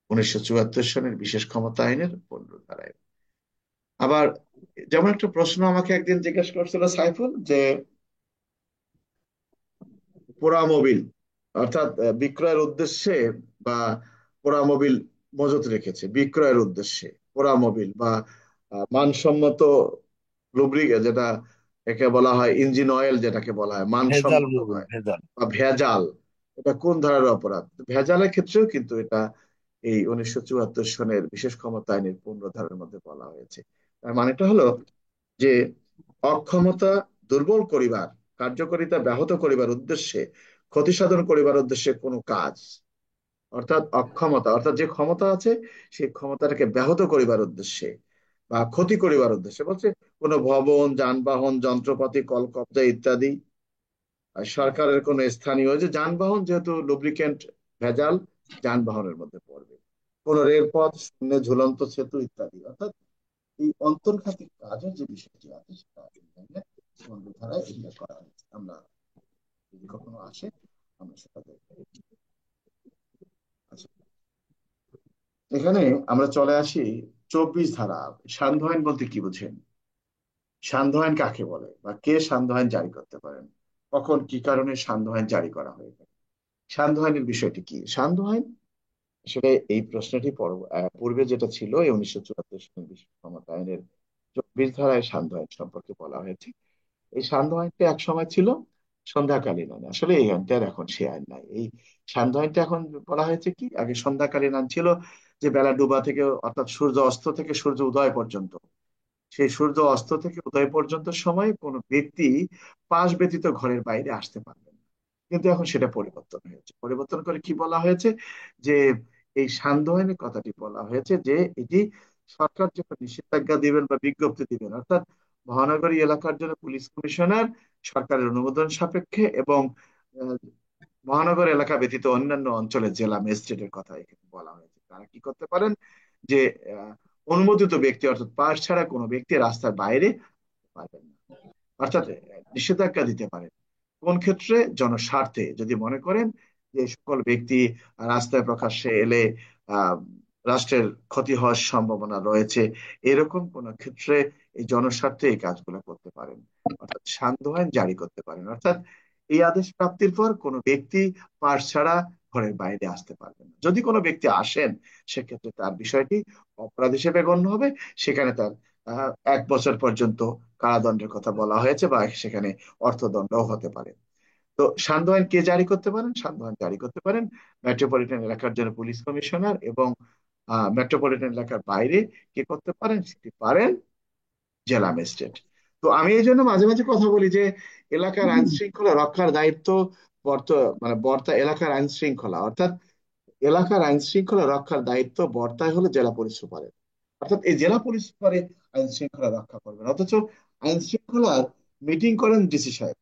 1974 সনের বিশেষ ক্ষমতা আইনের 15 ধারায়। আবার যেমন একটা প্রশ্ন আমাকে একদিন জিজ্ঞেস করছিল সাইফুল, যে পোড়ামোবিল, অর্থাৎ বিক্রয়ের উদ্দেশ্যে, বা পোড়ামোবিল মজুত রেখেছে বিক্রয়ের উদ্দেশ্যে, পোড়ামোবিল বা মানসম্মত লুব্রিকেন্ট, যেটা একে বলা হয় ইঞ্জিন অয়েল, যেটাকে বলা হয় ভেজাল মানসম্মত মোবিল, নয়, ভেজাল। বা ভেজাল, এটা কোন ধারার অপরাধ? ভেজালের ক্ষেত্রেও কিন্তু এটা এই 1974 সনের বিশেষ ক্ষমতা আইনের 15 ধারার মধ্যে বলা হয়েছে। তার মানেটা হলো যে অক্ষমতা দুর্বল করিবার, কার্যকারিতা ব্যাহত করিবার উদ্দেশ্যে, ক্ষতি সাধন করিবার উদ্দেশ্যে কোনো কাজ, অর্থাৎ অক্ষমতা, অর্থাৎ যে ক্ষমতা আছে সেই ক্ষমতাটাকে ব্যাহত করিবার উদ্দেশ্যে বা ক্ষতি করিবার উদ্দেশ্যে, বলছে কোনো ভবন, যানবাহন, যন্ত্রপাতি, কলকব্জা ইত্যাদি, আর সরকারের কোনো স্থানীয়, ওই যে যানবাহন, যেহেতু লুব্রিকেন্ট ভেজাল যানবাহনের মধ্যে পড়বে, কোন রেলপথ, শূন্য ঝুলন্ত সেতু ইত্যাদি, অর্থাৎ এই অন্তর্ঘাতী কাজের যে বিষয়টি আছে সেটা এই আইনের 15 ধারায় উল্লেখ করা হয়েছে। আমরা যদি কখনো আসে আমরা সেটা দেখবো। আচ্ছা, এখানে আমরা চলে আসি 24 ধারা। সান্ধ্য আইন বলতে কি বুঝেন? সান্ধ্য আইন কাকে বলে, বা কে সান্ধ্য আইন জারি করতে পারেন, কখন কি কারণে সান্ধ্য আইন জারি করা হয়ে থাকে? সান্ধ্য আইনের বিষয়টি কি? সান্ধ্য আইন আসলে এই প্রশ্নটি পূর্বে যেটা ছিল এই 1974 সালের বিশেষ ক্ষমতা আইনের 24 ধারায় সান্ধ্য আইন সম্পর্কে বলা হয়েছে। এই সান্ধ্য আইনটা এক সময় ছিল সন্ধ্যাকালীন আইন, আসলে এই আইনটার এখন সে আইন নাই। এই সান্ধ্য আইনটা এখন বলা হয়েছে কি, আগে সন্ধ্যাকালীন আইন ছিল, যে বেলা ডুবা থেকে, অর্থাৎ সূর্য অস্ত থেকে সূর্য উদয় পর্যন্ত, সেই সূর্য অস্ত থেকে উদয় পর্যন্ত সময় কোনো ব্যক্তি পাশ ব্যতীত ঘরের বাইরে আসতে পারবে না। কিন্তু এখন সেটা পরিবর্তন হয়েছে, পরিবর্তন করে কি বলা হয়েছে, যে এই সান্ধ্য আইনের কথাটি বলা হয়েছে যে এটি সরকার যখন নিষেধাজ্ঞা দিবেন বা বিজ্ঞপ্তি দিবেন, অর্থাৎ মহানগরী এলাকার জন্য পুলিশ কমিশনার সরকারের অনুমোদন সাপেক্ষে, এবং আহ, মহানগর এলাকা ব্যতীত অন্যান্য অঞ্চলের জেলা ম্যাজিস্ট্রেটের কথা এখানে বলা হয়েছে, তারা কি করতে পারেন, যে আহ, অনুমোদিত ব্যক্তি, অর্থাৎ পাশ ছাড়া কোনো ব্যক্তি রাস্তার বাইরে পারবেন না, অর্থাৎ নিষেধাজ্ঞা দিতে পারেন। কোন ক্ষেত্রে? জনস্বার্থে, যদি মনে করেন যে সকল ব্যক্তি রাস্তায় প্রকাশ্যে এলে রাষ্ট্রের ক্ষতি হওয়ার সম্ভাবনা রয়েছে, এরকম কোন ক্ষেত্রে এই জনস্বার্থে এই কাজগুলো করতে পারেন, অর্থাৎ সান্ধ্য আইন জারি করতে পারেন। অর্থাৎ এই আদেশ প্রাপ্তির পর কোনো ব্যক্তি পাশ ছাড়া ঘরের বাইরে আসতে পারবেন না। যদি কোনো ব্যক্তি আসেন, সেক্ষেত্রে তার বিষয়টি অপরাধ হিসেবে গণ্য হবে। সেখানে তার 1 বছর পর্যন্ত কারাদণ্ডের কথা বলা হয়েছে, বা সেখানে অর্থদণ্ডও হতে পারে। তো সান্ধ্য আইন কে জারি করতে পারেন? সান্ধ্য আইন জারি করতে পারেন মেট্রোপলিটন এলাকার জন্য পুলিশ কমিশনার, এবং মেট্রোপলিটন এলাকার বাইরে কে করতে পারেন? সেটি পারেন জেলা ম্যাজিস্ট্রেট। তো আমি এই জন্য মাঝে মাঝে কথা বলি যে এলাকার আইন শৃঙ্খলা রক্ষার দায়িত্ব বর্ত মানে বর্তা এলাকার আইন শৃঙ্খলা, অর্থাৎ এলাকার আইন শৃঙ্খলা রক্ষার দায়িত্ব বর্তায় হলো জেলা পুলিশ সুপারের। অর্থাৎ এই জেলা পুলিশ সুপারে আইন শৃঙ্খলা রক্ষা করবেন, অথচ আইন শৃঙ্খলার মিটিং করেন ডিসি সাহেব।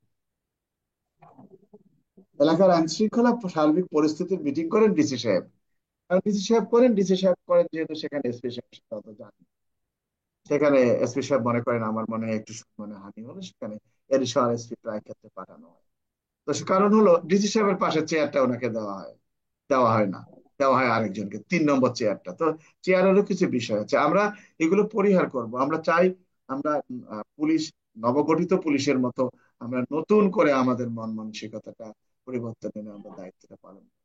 এলাকার আইন শৃঙ্খলা সার্বিক পরিস্থিতির মিটিং করেন ডিসি সাহেব। আর ডিসি সাহেব করেন যেহেতু সেখানে এসপি সাহেব সেটা অত জানেন। সেখানে এসপি সাহেব মনে করেন আমার মনে হয় একটু সম্মানের হানি হলো, সেখানে এডিশনাল এসপি প্রায় ক্ষেত্রে পাঠানো হয়। তো সে কারণ হলো ডিসি সাহেবের পাশে চেয়ারটা ওনাকে দেওয়া হয় না, দেওয়া হয় আরেকজনকে, 3 নম্বর চেয়ারটা। তো চেয়ারেরও কিছু বিষয় আছে, আমরা এগুলো পরিহার করব। আমরা চাই আমরা পুলিশ, নবগঠিত পুলিশের মতো আমরা নতুন করে আমাদের মন মানসিকতাটা পরিবর্তন এনে আমরা দায়িত্বটা পালন করব।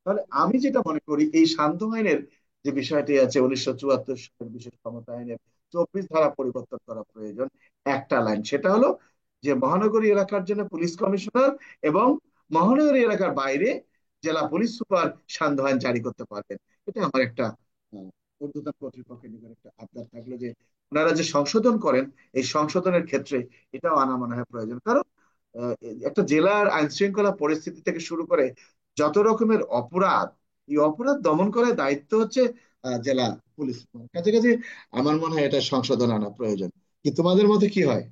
তাহলে আমি যেটা মনে করি, এই শান্ত আইনের যে বিষয়টি আছে 1974 সালের বিশেষ ক্ষমতা আইনের 24 ধারা পরিবর্তন করা প্রয়োজন। একটা লাইন, সেটা হলো যে মহানগরী এলাকার জন্য পুলিশ কমিশনার এবং মহানগরী এলাকার বাইরে জেলা পুলিশ সুপার সান্ধ্য আইন জারি করতে পারবেন। এটা আমার একটা ঊর্ধ্বতন কর্তৃপক্ষের নিকট একটা আবদার থাকলো যে ওনারা যে সংশোধন করেন, এই সংশোধনের ক্ষেত্রে এটাও আনা মনে হয় প্রয়োজন। কারণ আহ, একটা জেলার আইন শৃঙ্খলা পরিস্থিতি থেকে শুরু করে যত রকমের অপরাধ, এই অপরাধ দমন করার দায়িত্ব হচ্ছে জেলা পুলিশ সুপার। কাছাকাছি আমার মনে হয় এটা সংশোধন আনা প্রয়োজন। কি তোমাদের মতে কি হয়?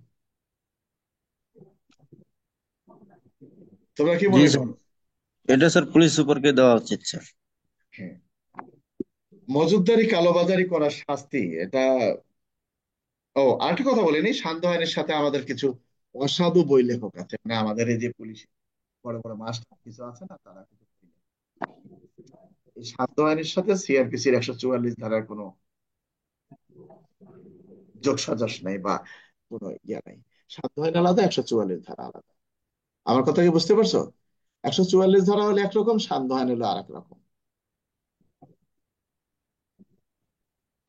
তোমরা কি জি মনে স্যার, করো? এটা স্যার পুলিশ সুপারকে দেওয়া উচিত স্যার। হ্যাঁ, মজুদদারি কালোবাজারি করার শাস্তি এটা। ও, আরেকটা কথা বলিনি, শান্ত আইনের সাথে আমাদের কিছু অসাধু বই লেখক আছে, মানে আমাদের এই যে পুলিশ বড় বড় মাস্টার কিছু আছে না, তারা কিছু বই লেখে। এই শান্ত আইনের সাথে সিআরপিসির 144 ধারার কোনো যোগসাজশ নাই, বা কোনো ইয়া নাই। শান্ত আইন আলাদা, 144 ধারা আলাদা। আমার কথা কি বুঝতে পারছো? 144 ধারা হলো একরকম, শান্ত আইন হলো আর এক রকম।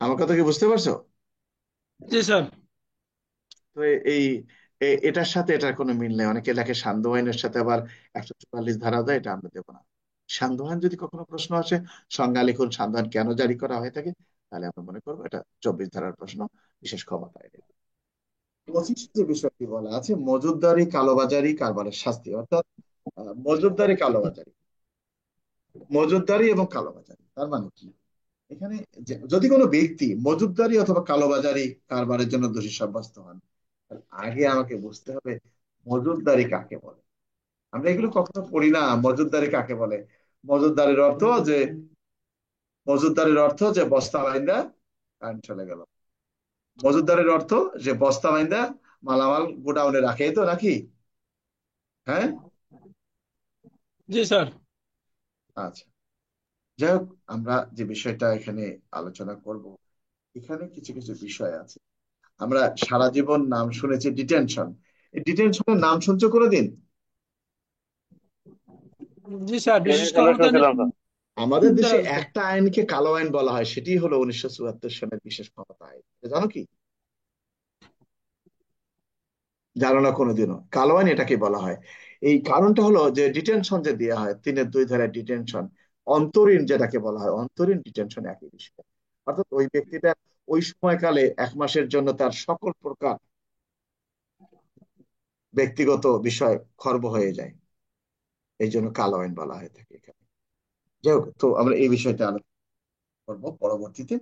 আমার কথা কি বুঝতে পারছো? জি স্যার। তো এই এটার সাথে এটার কোনো মিল নেই। অনেকে লেখে সান্ধ্য আইনের সাথে আবার 144 ধারা দেয়, এটা আমরা দেবো না। সান্ধ্য আইন যদি কখনো প্রশ্ন আসে, সংজ্ঞা লিখুন সান্ধ্য আইন কেন জারি করা হয়ে থাকে, তাহলে আমরা মনে করবো এটা 24 ধারার প্রশ্ন, বিশেষ ক্ষমতা আইনের। 25 যে বিষয়টি বলা আছে মজুদদারি কালোবাজারি কারবারের শাস্তি, অর্থাৎ মজুদদারি কালোবাজারি, মজুদদারি এবং কালোবাজারি তার মানে কি? এখানে যদি কোনো ব্যক্তি মজুদদারি অথবা কালোবাজারি কারবারের জন্য দোষী সাব্যস্ত হন, তাহলে আগে আমাকে বুঝতে হবে মজুদদারি কাকে বলে। আমরা এগুলো কখনো পড়ি না, মজুদদারি কাকে বলে। মজুদদারির অর্থ যে মজুদদারির অর্থ যে বস্তা বাইন্দা কারেন্ট চলে গেল। মজুদদারির অর্থ যে বস্তা বাইন্দা মালামাল গোডাউনে রাখে, এই তো নাকি? হ্যাঁ। জি স্যার। আচ্ছা, যাই হোক, আমরা যে বিষয়টা এখানে আলোচনা করব, এখানে কিছু কিছু বিষয় আছে। আমরা সারা জীবন নাম শুনেছি ডিটেনশন। এই ডিটেনশনের নাম শুনছো কোনোদিন? জি স্যার, বিশেষ ক্ষমতা আমাদের দেশে দ্বারা। একটা আইনকে কালো আইন বলা হয়, সেটি হলো 1974 সালের বিশেষ ক্ষমতা আইন। এটা জানো কি? জানো না কোনোদিনও? কালো আইন এটাকে বলা হয়। এই কারণটা হলো যে ডিটেনশন যে দেওয়া হয় 3-2 ধারায় ডিটেনশন, অন্তরীণ যেটাকে বলা হয়, অন্তরীণ ডিটেনশন একই বিষয়। অর্থাৎ ওই ব্যক্তিটা ওই সময়কালে 1 মাসের জন্য তার সকল প্রকার ব্যক্তিগত বিষয় খর্ব হয়ে যায়। এই জন্য কালো আইন বলা হয়ে থাকে এখানে। যাই হোক, তো আমরা এই বিষয়টা আলোচনা করবো পরবর্তীতে।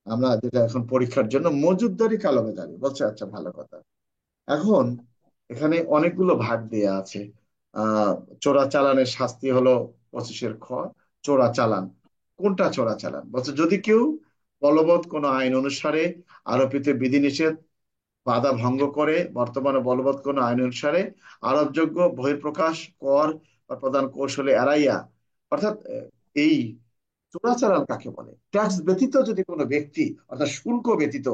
আমরা যেটা এখন পরীক্ষার জন্য মজুদদারি কালোবাজারি বলছে, আচ্ছা ভালো কথা। এখন এখানে অনেকগুলো ভাগ দেয়া আছে। আহ চোরাচালানের শাস্তি হলো 25-এর চোরাচালান। কোনটা চোরাচালান বলছে? যদি কেউ বলবৎ কোনো আইন অনুসারে আরোপিত বিধিনিষেধ বাধা ভঙ্গ করে বর্তমানে বলবৎ কোনো আইন অনুসারে আরোপযোগ্য বহিঃপ্রকাশ কর বা প্রদান কৌশলে এড়াইয়া, অর্থাৎ এই চোরাচালান কাকে বলে? ট্যাক্স ব্যতীত যদি কোনো ব্যক্তি, অর্থাৎ শুল্ক ব্যতীত,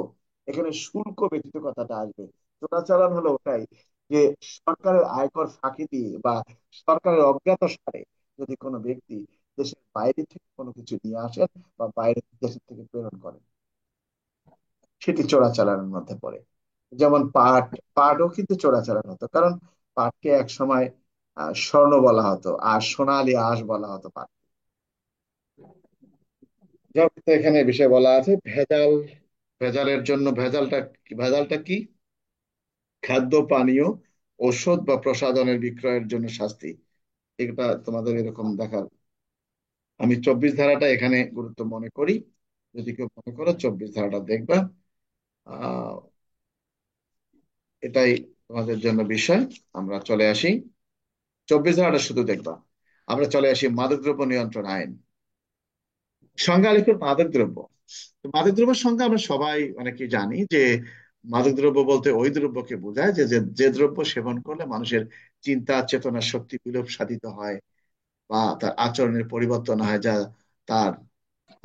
এখানে শুল্ক ব্যতীত কথাটা আসবে। চোরাচালান হলো ওটাই, যে সরকারের আয়কর ফাঁকি দিয়ে বা সরকারের অজ্ঞাতসারে যদি কোনো ব্যক্তি দেশের বাইরে থেকে কোনো কিছু নিয়ে আসেন বা বাইরে দেশের থেকে প্রেরণ করেন, সেটি চোরাচালানের মধ্যে পড়ে। যেমন পাটও কিন্তু চোরাচালান হতো, কারণ পাটকে এক সময় স্বর্ণ বলা হতো আর সোনালী আঁশ বলা হতো পাট। যাক, তো এখানে বিষয় বলা আছে ভেজাল। ভেজালের জন্য ভেজালটা কি? খাদ্য পানীয়, ঔষধ বা প্রসাধনের বিক্রয়ের জন্য শাস্তি। এটা তোমাদের এরকম দেখার, আমি 24 ধারাটা এখানে গুরুত্ব মনে করি। যদি কেউ মনে করো 24 ধারাটা দেখবা, আহ এটাই তোমাদের জন্য বিষয়। আমরা চলে আসি 24 ধারাটা শুধু দেখবা। আমরা চলে আসি মাদকদ্রব্য নিয়ন্ত্রণ আইন। সংজ্ঞা লিখুন মাদকদ্রব্য। তো মাদকদ্রব্যের সংজ্ঞা আমরা সবাই অনেকেই জানি যে মাদকদ্রব্য বলতে ওই দ্রব্যকে বোঝায় যে যে যে দ্রব্য সেবন করলে মানুষের চিন্তা চেতনা শক্তি বিলোপ সাধিত হয় বা তার আচরণের পরিবর্তন হয়, যা তার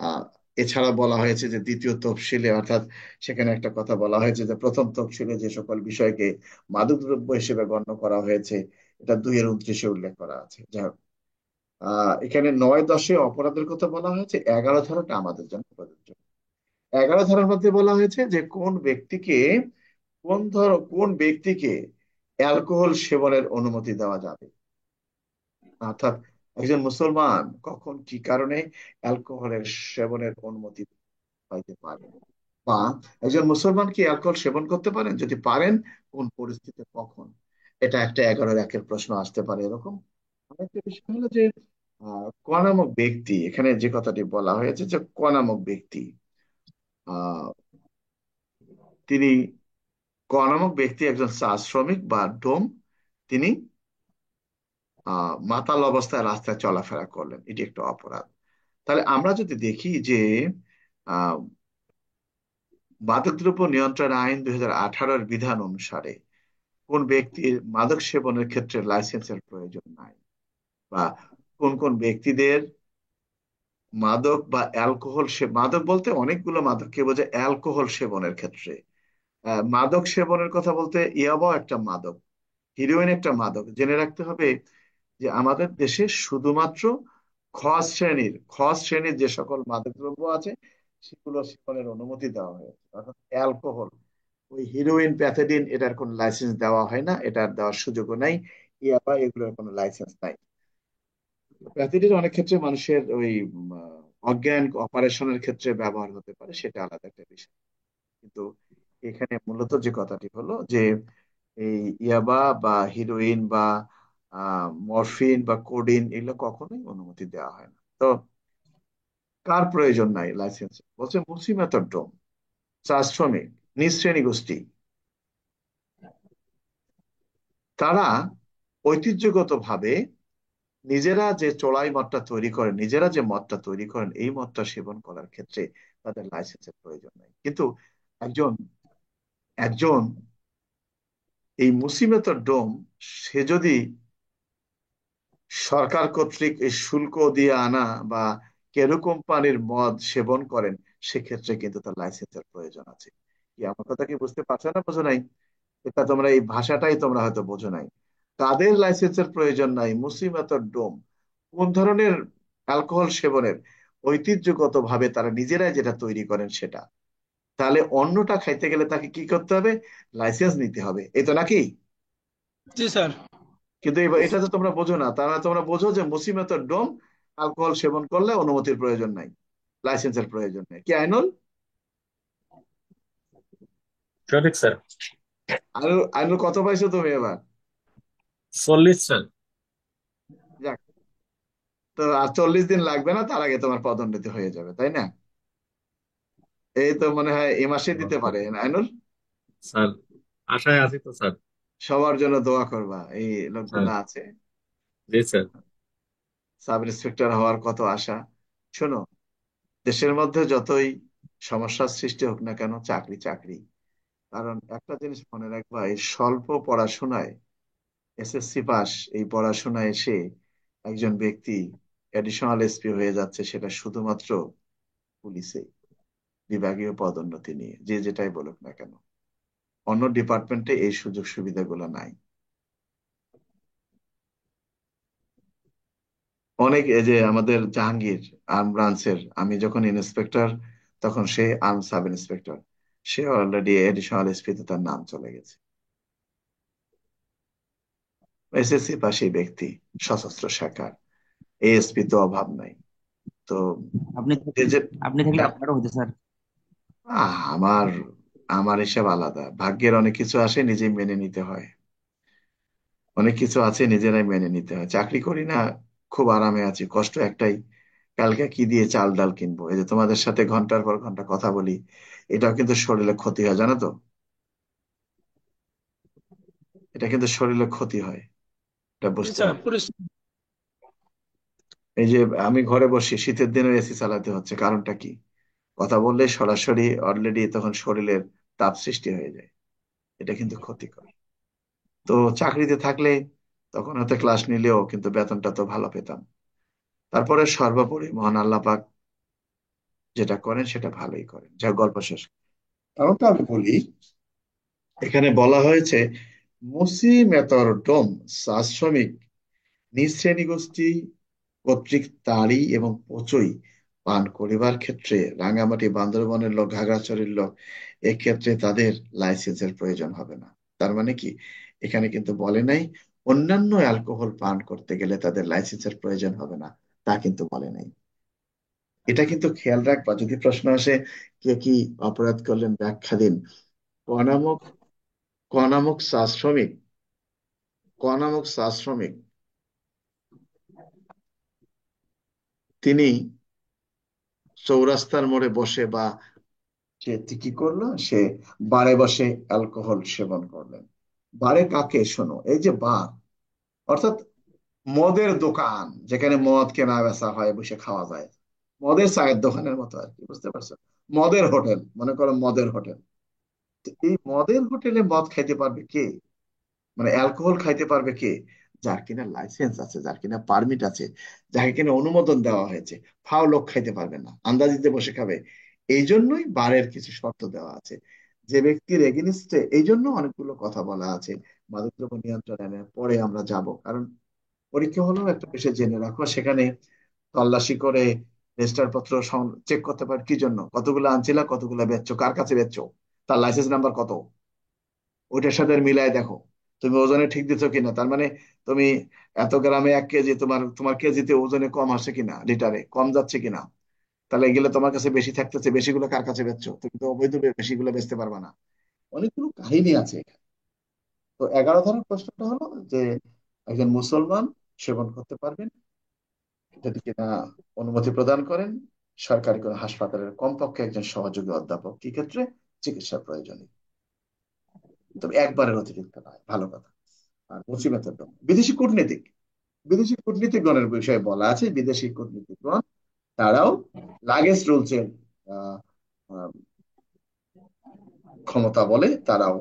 আহ এছাড়া বলা হয়েছে যে দ্বিতীয় তফসিলে, অর্থাৎ সেখানে একটা কথা বলা হয়েছে যে প্রথম তফসিলে যে সকল বিষয়কে মাদকদ্রব্য হিসেবে গণ্য করা হয়েছে, এটা 2-29 উল্লেখ করা আছে। যাই হোক, এখানে 9-10 অপরাধের কথা বলা হয়েছে, 11 ধারাটা আমাদের জন্য প্রযোজ্য। 11 ধারার মধ্যে বলা হয়েছে যে কোন ব্যক্তিকে অ্যালকোহল সেবনের অনুমতি দেওয়া যাবে, অর্থাৎ একজন মুসলমান কখন কি কারণে অ্যালকোহলের সেবনের অনুমতি পাইতে পারে, বা একজন মুসলমান কি অ্যালকোহল সেবন করতে পারেন, যদি পারেন কোন পরিস্থিতিতে কখন। এটা একটা 11-এর প্রশ্ন আসতে পারে এরকম। আরেকটা বিষয় হলো যে ক নামক ব্যক্তি, এখানে যে কথাটি বলা হয়েছে যে ক নামক ব্যক্তি, আহ তিনি, ক নামক ব্যক্তি একজন চা শ্রমিক বা ডোম, তিনি মাতাল অবস্থায় রাস্তায় চলাফেরা করলেন, এটি একটা অপরাধ। তাহলে আমরা যদি দেখি যে আহ মাদকদ্রব্য নিয়ন্ত্রণ আইন 2018-এর বিধান অনুসারে কোন ব্যক্তির মাদক সেবনের ক্ষেত্রে লাইসেন্সের প্রয়োজন নাই, বা কোন কোন ব্যক্তিদের মাদক বা অ্যালকোহল মাদক বলতে অনেকগুলো মাদককে বোঝায়, অ্যালকোহল সেবনের ক্ষেত্রে মাদক সেবনের কথা বলতে ইয়াবাও একটা মাদক, হিরোইন একটা মাদক। জেনে রাখতে হবে যে আমাদের দেশে শুধুমাত্র খ শ্রেণীর যে সকল মাদকদ্রব্য আছে সেগুলো সেবনের অনুমতি দেওয়া হয়েছে, অর্থাৎ অ্যালকোহল, ওই হিরোইন প্যাথেডিন এটার কোনো লাইসেন্স দেওয়া হয় না, এটার দেওয়ার সুযোগও নাই। ইয়াবা এগুলোর কোনো লাইসেন্স নাই। প্যাথেডিন অনেক ক্ষেত্রে মানুষের ওই অজ্ঞান অপারেশনের ক্ষেত্রে ব্যবহার হতে পারে, সেটা আলাদা একটা বিষয়। কিন্তু এখানে মূলত যে কথাটি হলো যে এই ইয়াবা বা হিরোইন বা মরফিন বা কোডিন এগুলো কখনোই অনুমতি দেওয়া হয় না। তো কার প্রয়োজন নাই লাইসেন্স? বলছে মুসিমাতর ডোম, চা শ্রমিক, নিজ শ্রেণী গোষ্ঠী, তারা ঐতিহ্যগতভাবে নিজেরা যে চোলাই মদটা তৈরি করেন, নিজেরা যে মদটা তৈরি করেন, এই মদটা সেবন করার ক্ষেত্রে তাদের লাইসেন্সের প্রয়োজন নাই। কিন্তু একজন একজন এই মুসিমতর ডোম, সে যদি সরকার কর্তৃক এই শুল্ক দিয়ে আনা বা কেরু কোম্পানির মদ সেবন করেন, সেক্ষেত্রে কিন্তু তার লাইসেন্সের প্রয়োজন আছে। কি আমার কথা কি বুঝতে পারছো না, বোঝো নাই? এটা তোমরা এই ভাষাটাই তোমরা হয়তো বোঝো নাই। তাদের লাইসেন্সের প্রয়োজন নাই। মুসিমাতর ডোম কোন ধরনের অ্যালকোহল সেবনের, ঐতিহ্যগত ভাবে তারা নিজেরাই যেটা তৈরি করেন সেটা। তাহলে অন্যটা খাইতে গেলে তাকে কি করতে হবে? লাইসেন্স নিতে হবে, এই তো নাকি? জি স্যার। কিন্তু এটা তো তোমরা বোঝো না, তার মানে তোমরা বোঝো যে মুসিমতের ডোম অ্যালকোহল সেবন করলে অনুমতির প্রয়োজন নাই, লাইসেন্সের প্রয়োজন নেই। কি আইনুল? সঠিক স্যার। আইনুল, আইনুল কত পাইছো তুমি এবার? 40 স্যার। যাক, তো আর 40 দিন লাগবে না, তার আগে তোমার পদোন্নতি হয়ে যাবে, তাই না? এই তো মনে হয় এ মাসে দিতে পারে আইনুল। স্যার আশায় আছি তো স্যার। সবার জন্য দোয়া করবা, এই স্যার। লোকগুলো আছে, জি স্যার। সাব ইন্সপেক্টর হওয়ার কত আশা। শোনো, দেশের মধ্যে যতই সমস্যার সৃষ্টি হোক না কেন, চাকরি চাকরি। কারণ একটা জিনিস মনে রাখবা, এই স্বল্প পড়াশোনায়, এসএসসি পাস, এই পড়াশোনায় এসে একজন ব্যক্তি এডিশনাল এসপি হয়ে যাচ্ছে সেটা শুধুমাত্র পুলিশে বিভাগীয় পদোন্নতি নিয়ে, যে যেটাই বলুক না কেন। অন্য ডিপার্টমেন্টে এই সুযোগ সুবিধাগুলো নাই। অনেক, এই যে আমাদের জাহাঙ্গীর আর্ম ব্রাঞ্চের, আমি যখন ইন্সপেক্টর তখন সে আর্ম সাব ইন্সপেক্টর, সে অলরেডি এডিশনাল এসপি তে তার নাম চলে গেছে। এসএসসি পাশে ব্যক্তি, সশস্ত্র শাখার, এএসপি তো অভাব নাই। তো আপনি যে থাকলে যে আপনি থাকলে হ্যাঁ, আপনারও হতো স্যার। আমার আমার হিসাব আলাদা। ভাগ্যের অনেক কিছু আসে, নিজেই মেনে নিতে হয়। অনেক কিছু আছে নিজেরাই মেনে নিতে হয়। চাকরি করি না, খুব আরামে আছি, কষ্ট একটাই, কালকে কি দিয়ে চাল ডাল কিনবো। এই যে তোমাদের সাথে ঘন্টার পর ঘন্টা কথা বলি, এটাও কিন্তু শরীরে ক্ষতি হয়, জানো তো? এটা কিন্তু শরীরে ক্ষতি হয়, এটা জি বুঝতে স্যার, হবে। পরিশ্রম। এই যে আমি ঘরে বসে শীতের দিনে এসি চালাতে হচ্ছে, কারণটা কি? কথা বললে সরাসরি অলরেডি তখন শরীরের তাপ সৃষ্টি হয়ে যায়, এটা কিন্তু ক্ষতিকর। তো চাকরিতে থাকলে তখন হয়তো ক্লাস নিলেও কিন্তু বেতনটা তো ভালো পেতাম। তারপরে সর্বোপরি মহান আল্লাহ পাক যেটা করেন সেটা ভালোই করেন। যা গল্প শেষ, কারণটা আমি বলি। এখানে বলা হয়েছে মুসি মেতরডম শ্রমিক নিজ শ্রেণীগোষ্ঠী কর্তৃক তাড়ি এবং পচই পান করিবার ক্ষেত্রে রাঙ্গামাটি বান্দরবনের লোক, ঘাগড়াছড়ির লোক, এক্ষেত্রে তাদের লাইসেন্সের প্রয়োজন হবে না। তার মানে কি, এখানে কিন্তু বলে নাই অন্যান্য অ্যালকোহল পান করতে গেলে তাদের লাইসেন্সের প্রয়োজন হবে না, তা কিন্তু বলে নাই। এটা কিন্তু খেয়াল রাখবা, যদি প্রশ্ন আসে কে কি অপরাধ করলেন ব্যাখ্যা দিন। ক নামক ক নামক চা শ্রমিক ক নামক চা শ্রমিক তিনি চৌরাস্তার মোড়ে বসে বা সে কি করলো, সে বারে বসে অ্যালকোহল সেবন করলেন। বারে কাকে শোনো, এই যে বার, অর্থাৎ মদের দোকান, যেখানে মদ কেনা বেচা হয়, বসে খাওয়া যায়, মদের চায়ের দোকানের মতো আর কি, বুঝতে পারছো? মদের হোটেল, মনে করো মদের হোটেল। তো এই মদের হোটেলে মদ খাইতে পারবে কে? মানে অ্যালকোহল খাইতে পারবে কে? যার কিনা লাইসেন্স আছে, যার কিনা পারমিট আছে, যাকে কিনা অনুমোদন দেওয়া হয়েছে। ফাও লোক খাইতে পারবে না, আন্দাজিতে বসে খাবে। এই জন্যই বারের কিছু শর্ত দেওয়া আছে, যে ব্যক্তির এগেনিস্টে। এই জন্য অনেকগুলো কথা বলা আছে মাদকদ্রব্য নিয়ন্ত্রণ আইনে, পরে আমরা যাব। কারণ পরীক্ষা হলেও একটা বিষয় জেনে রাখো, সেখানে তল্লাশি করে রেজিস্টার পত্র চেক করতে পারে কি জন্য, কতগুলো আনছিলা, কতগুলো বেচছো, কার কাছে বেচছো, তার লাইসেন্স নাম্বার কত, ওইটার সাথে মিলায় দেখো তুমি ওজনে ঠিক দিচ্ছ কিনা। তার মানে তুমি এত গ্রামে 1 কেজি, তোমার তোমার কেজিতে ওজনে কম আসছে কিনা, লিটারে কম যাচ্ছে কিনা। তাহলে এগুলো তোমার কাছে বেশি থাকতেছে, বেশিগুলো কার কাছে বেচছো, তুমি তো অবৈধ বেশিগুলো বেচতে পারবা না। অনেকগুলো কাহিনী আছে এখানে। তো 11 ধারার প্রশ্নটা হলো যে একজন মুসলমান সেবন করতে পারবেন যদি কিনা অনুমতি প্রদান করেন সরকারি কোনো হাসপাতালের কমপক্ষে একজন সহযোগী অধ্যাপক, কি ক্ষেত্রে? চিকিৎসা প্রয়োজনে। তবে একবারের অতিরিক্ত নয়, ভালো কথা। আর মুসিবতের দম বিদেশি কূটনীতিক, বিদেশি কূটনীতিকগণের বিষয়ে বলা আছে, বিদেশি কূটনীতিকগণ তারাও লাগেজ রুলসের ক্ষমতা বলে তারাও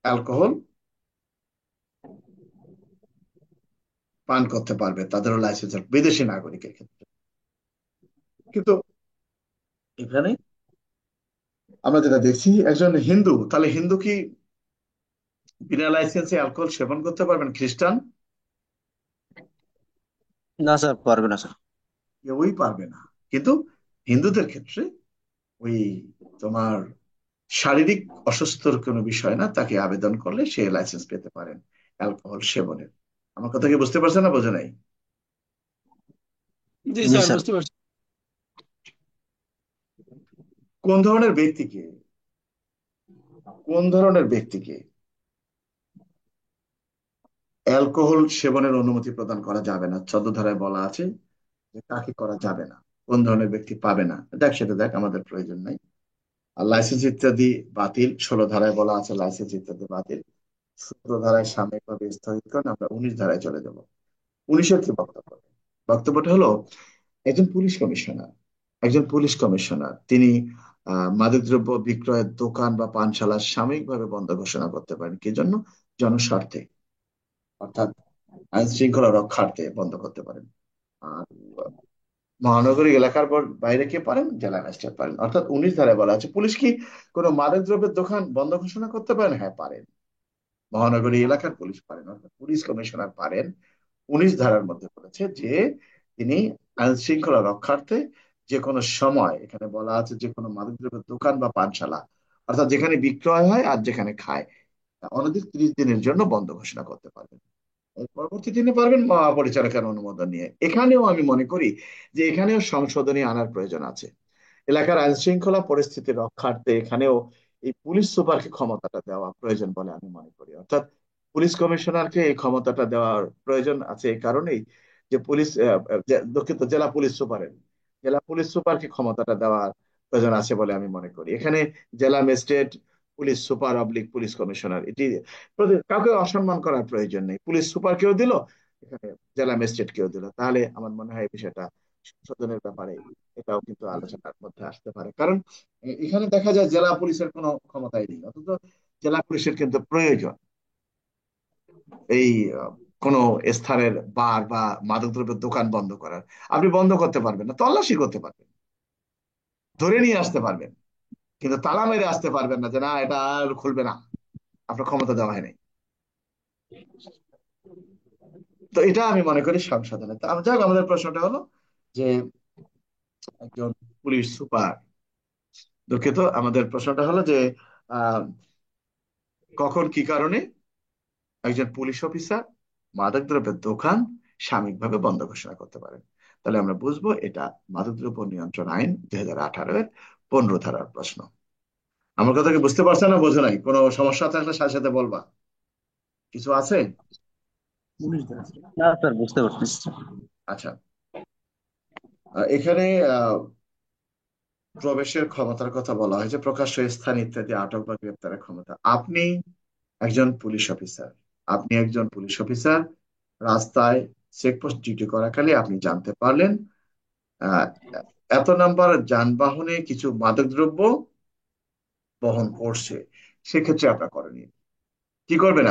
অ্যালকোহল পান করতে পারবে, তাদেরও লাইসেন্স, বিদেশি নাগরিকের ক্ষেত্রে। কিন্তু এখানে আমরা যেটা দেখছি, একজন হিন্দু, তাহলে হিন্দু কি বিনা লাইসেন্সে অ্যালকোহল সেবন করতে পারবেন? খ্রিস্টান না স্যার, পারবে না স্যার। কেউই পারবে না। কিন্তু হিন্দুদের ক্ষেত্রে ওই তোমার শারীরিক অসুস্থর কোনো বিষয় না, তাকে আবেদন করলে সে লাইসেন্স পেতে পারেন অ্যালকোহল সেবনের। আমার কথা কি বুঝতে পারছেন না, বোঝে নাই? জি জি স্যার, স্যার। বুঝতে পারছি। কোন ধরনের ব্যক্তিকে, কোন ধরনের ব্যক্তিকে অ্যালকোহল সেবনের অনুমতি প্রদান করা যাবে না? 14 ধারায় বলা আছে যে কাকে করা যাবে না, কোন ধরনের ব্যক্তি পাবে না। দেখ সেটা দেখ, আমাদের প্রয়োজন নাই। আর লাইসেন্স ইত্যাদি বাতিল, 16 ধারায় বলা আছে লাইসেন্স ইত্যাদি বাতিল। 17 ধারায় সাময়িকভাবে স্থগিত করেন, আমরা 19 ধারায় চলে যাব। 19-এর কি বক্তব্য? বক্তব্যটা হলো একজন পুলিশ কমিশনার তিনি মাদকদ্রব্য বিক্রয়ের দোকান বা পানশালা সাময়িকভাবে বন্ধ ঘোষণা করতে পারেন। কি জন্য? জনস্বার্থে, অর্থাৎ আইন শৃঙ্খলা রক্ষার্থে বন্ধ করতে পারেন। আর মহানগরী এলাকার বাইরে কে পারেন? জেলা ম্যাজিস্ট্রেট পারেন। অর্থাৎ 19 ধারায় বলা আছে পুলিশ কি কোনো মাদক দ্রব্যের দোকান বন্ধ ঘোষণা করতে পারেন? হ্যাঁ পারেন। মহানগরী এলাকার পুলিশ পারেন, অর্থাৎ পুলিশ কমিশনার পারেন। 19 ধারার মধ্যে বলেছে যে তিনি আইন শৃঙ্খলা রক্ষার্থে যে কোনো সময়, এখানে বলা আছে যে কোনো মাদকদ্রব্যের দোকান বা পানশালা, অর্থাৎ যেখানে বিক্রয় হয় আর যেখানে খায়, অনধিক 30 দিনের জন্য বন্ধ ঘোষণা করতে পারবেন। এর পরবর্তী দিনে পারবেন মহাপরিচালকের অনুমোদন নিয়ে। এখানেও আমি মনে করি যে এখানেও সংশোধনী আনার প্রয়োজন আছে। এলাকার আইন শৃঙ্খলা পরিস্থিতি রক্ষার্থে এখানেও এই পুলিশ সুপারকে ক্ষমতাটা দেওয়া প্রয়োজন বলে আমি মনে করি। অর্থাৎ পুলিশ কমিশনারকে এই ক্ষমতাটা দেওয়ার প্রয়োজন আছে এই কারণেই যে পুলিশ দুঃখিত, জেলা পুলিশ সুপারকে ক্ষমতাটা দেওয়ার প্রয়োজন আছে বলে আমি মনে করি। এখানে জেলা magistrate, police super oblique police commissioner, এটি কাউকে অসম্মান করার প্রয়োজন নেই। পুলিশ সুপার কেউ দিল, এখানে জেলা ম্যাজিস্ট্রেট কেউ দিল, তাহলে আমার মনে হয় এই বিষয়টা সংশোধনের ব্যাপারে এটাও কিন্তু আলোচনার মধ্যে আসতে পারে। কারণ এখানে দেখা যায় জেলা পুলিশের কোনো ক্ষমতাই নেই, অথচ জেলা পুলিশের কিন্তু প্রয়োজন এই কোনো স্থানের বার বা মাদকদ্রব্যের দোকান বন্ধ করার। আপনি বন্ধ করতে পারবেন না, তল্লাশি করতে পারবেন, ধরে নিয়ে আসতে পারবেন, কিন্তু তালা মেরে আসতে পারবেন না যে না এটা আর খুলবে না, আপনার ক্ষমতা দেওয়া হয়নি। তো এটা আমি মনে করি সংশোধনে। তো যাক, আমাদের প্রশ্নটা হলো যে একজন পুলিশ সুপার, দুঃখিত, আমাদের প্রশ্নটা হলো যে আহ কখন কি কারণে একজন পুলিশ অফিসার মাদকদ্রব্যের দোকান সাময়িকভাবে বন্ধ ঘোষণা করতে পারেন। তাহলে আমরা বুঝবো এটা মাদকদ্রব্য নিয়ন্ত্রণ আইন 2018-এর 15 ধারার প্রশ্ন। আমার কথা কি বুঝতে পারছো না বোঝো নাই? কোনো সমস্যা থাকলে সাথে সাথে বলবা। কিছু আছে? 19 ধারা আছে। না স্যার, বুঝতে পারছি। আচ্ছা, এখানে আহ প্রবেশের ক্ষমতার কথা বলা হয়েছে, প্রকাশ্য স্থান ইত্যাদি আটক বা গ্রেপ্তারের ক্ষমতা। আপনি একজন পুলিশ অফিসার, রাস্তায় চেকপোস্ট ডিউটি করাকালে আপনি জানতে পারলেন আহ, এত নাম্বার যানবাহনে কিছু মাদকদ্রব্য বহন করছে। সেক্ষেত্রে আপনার করণীয় কি করবেন?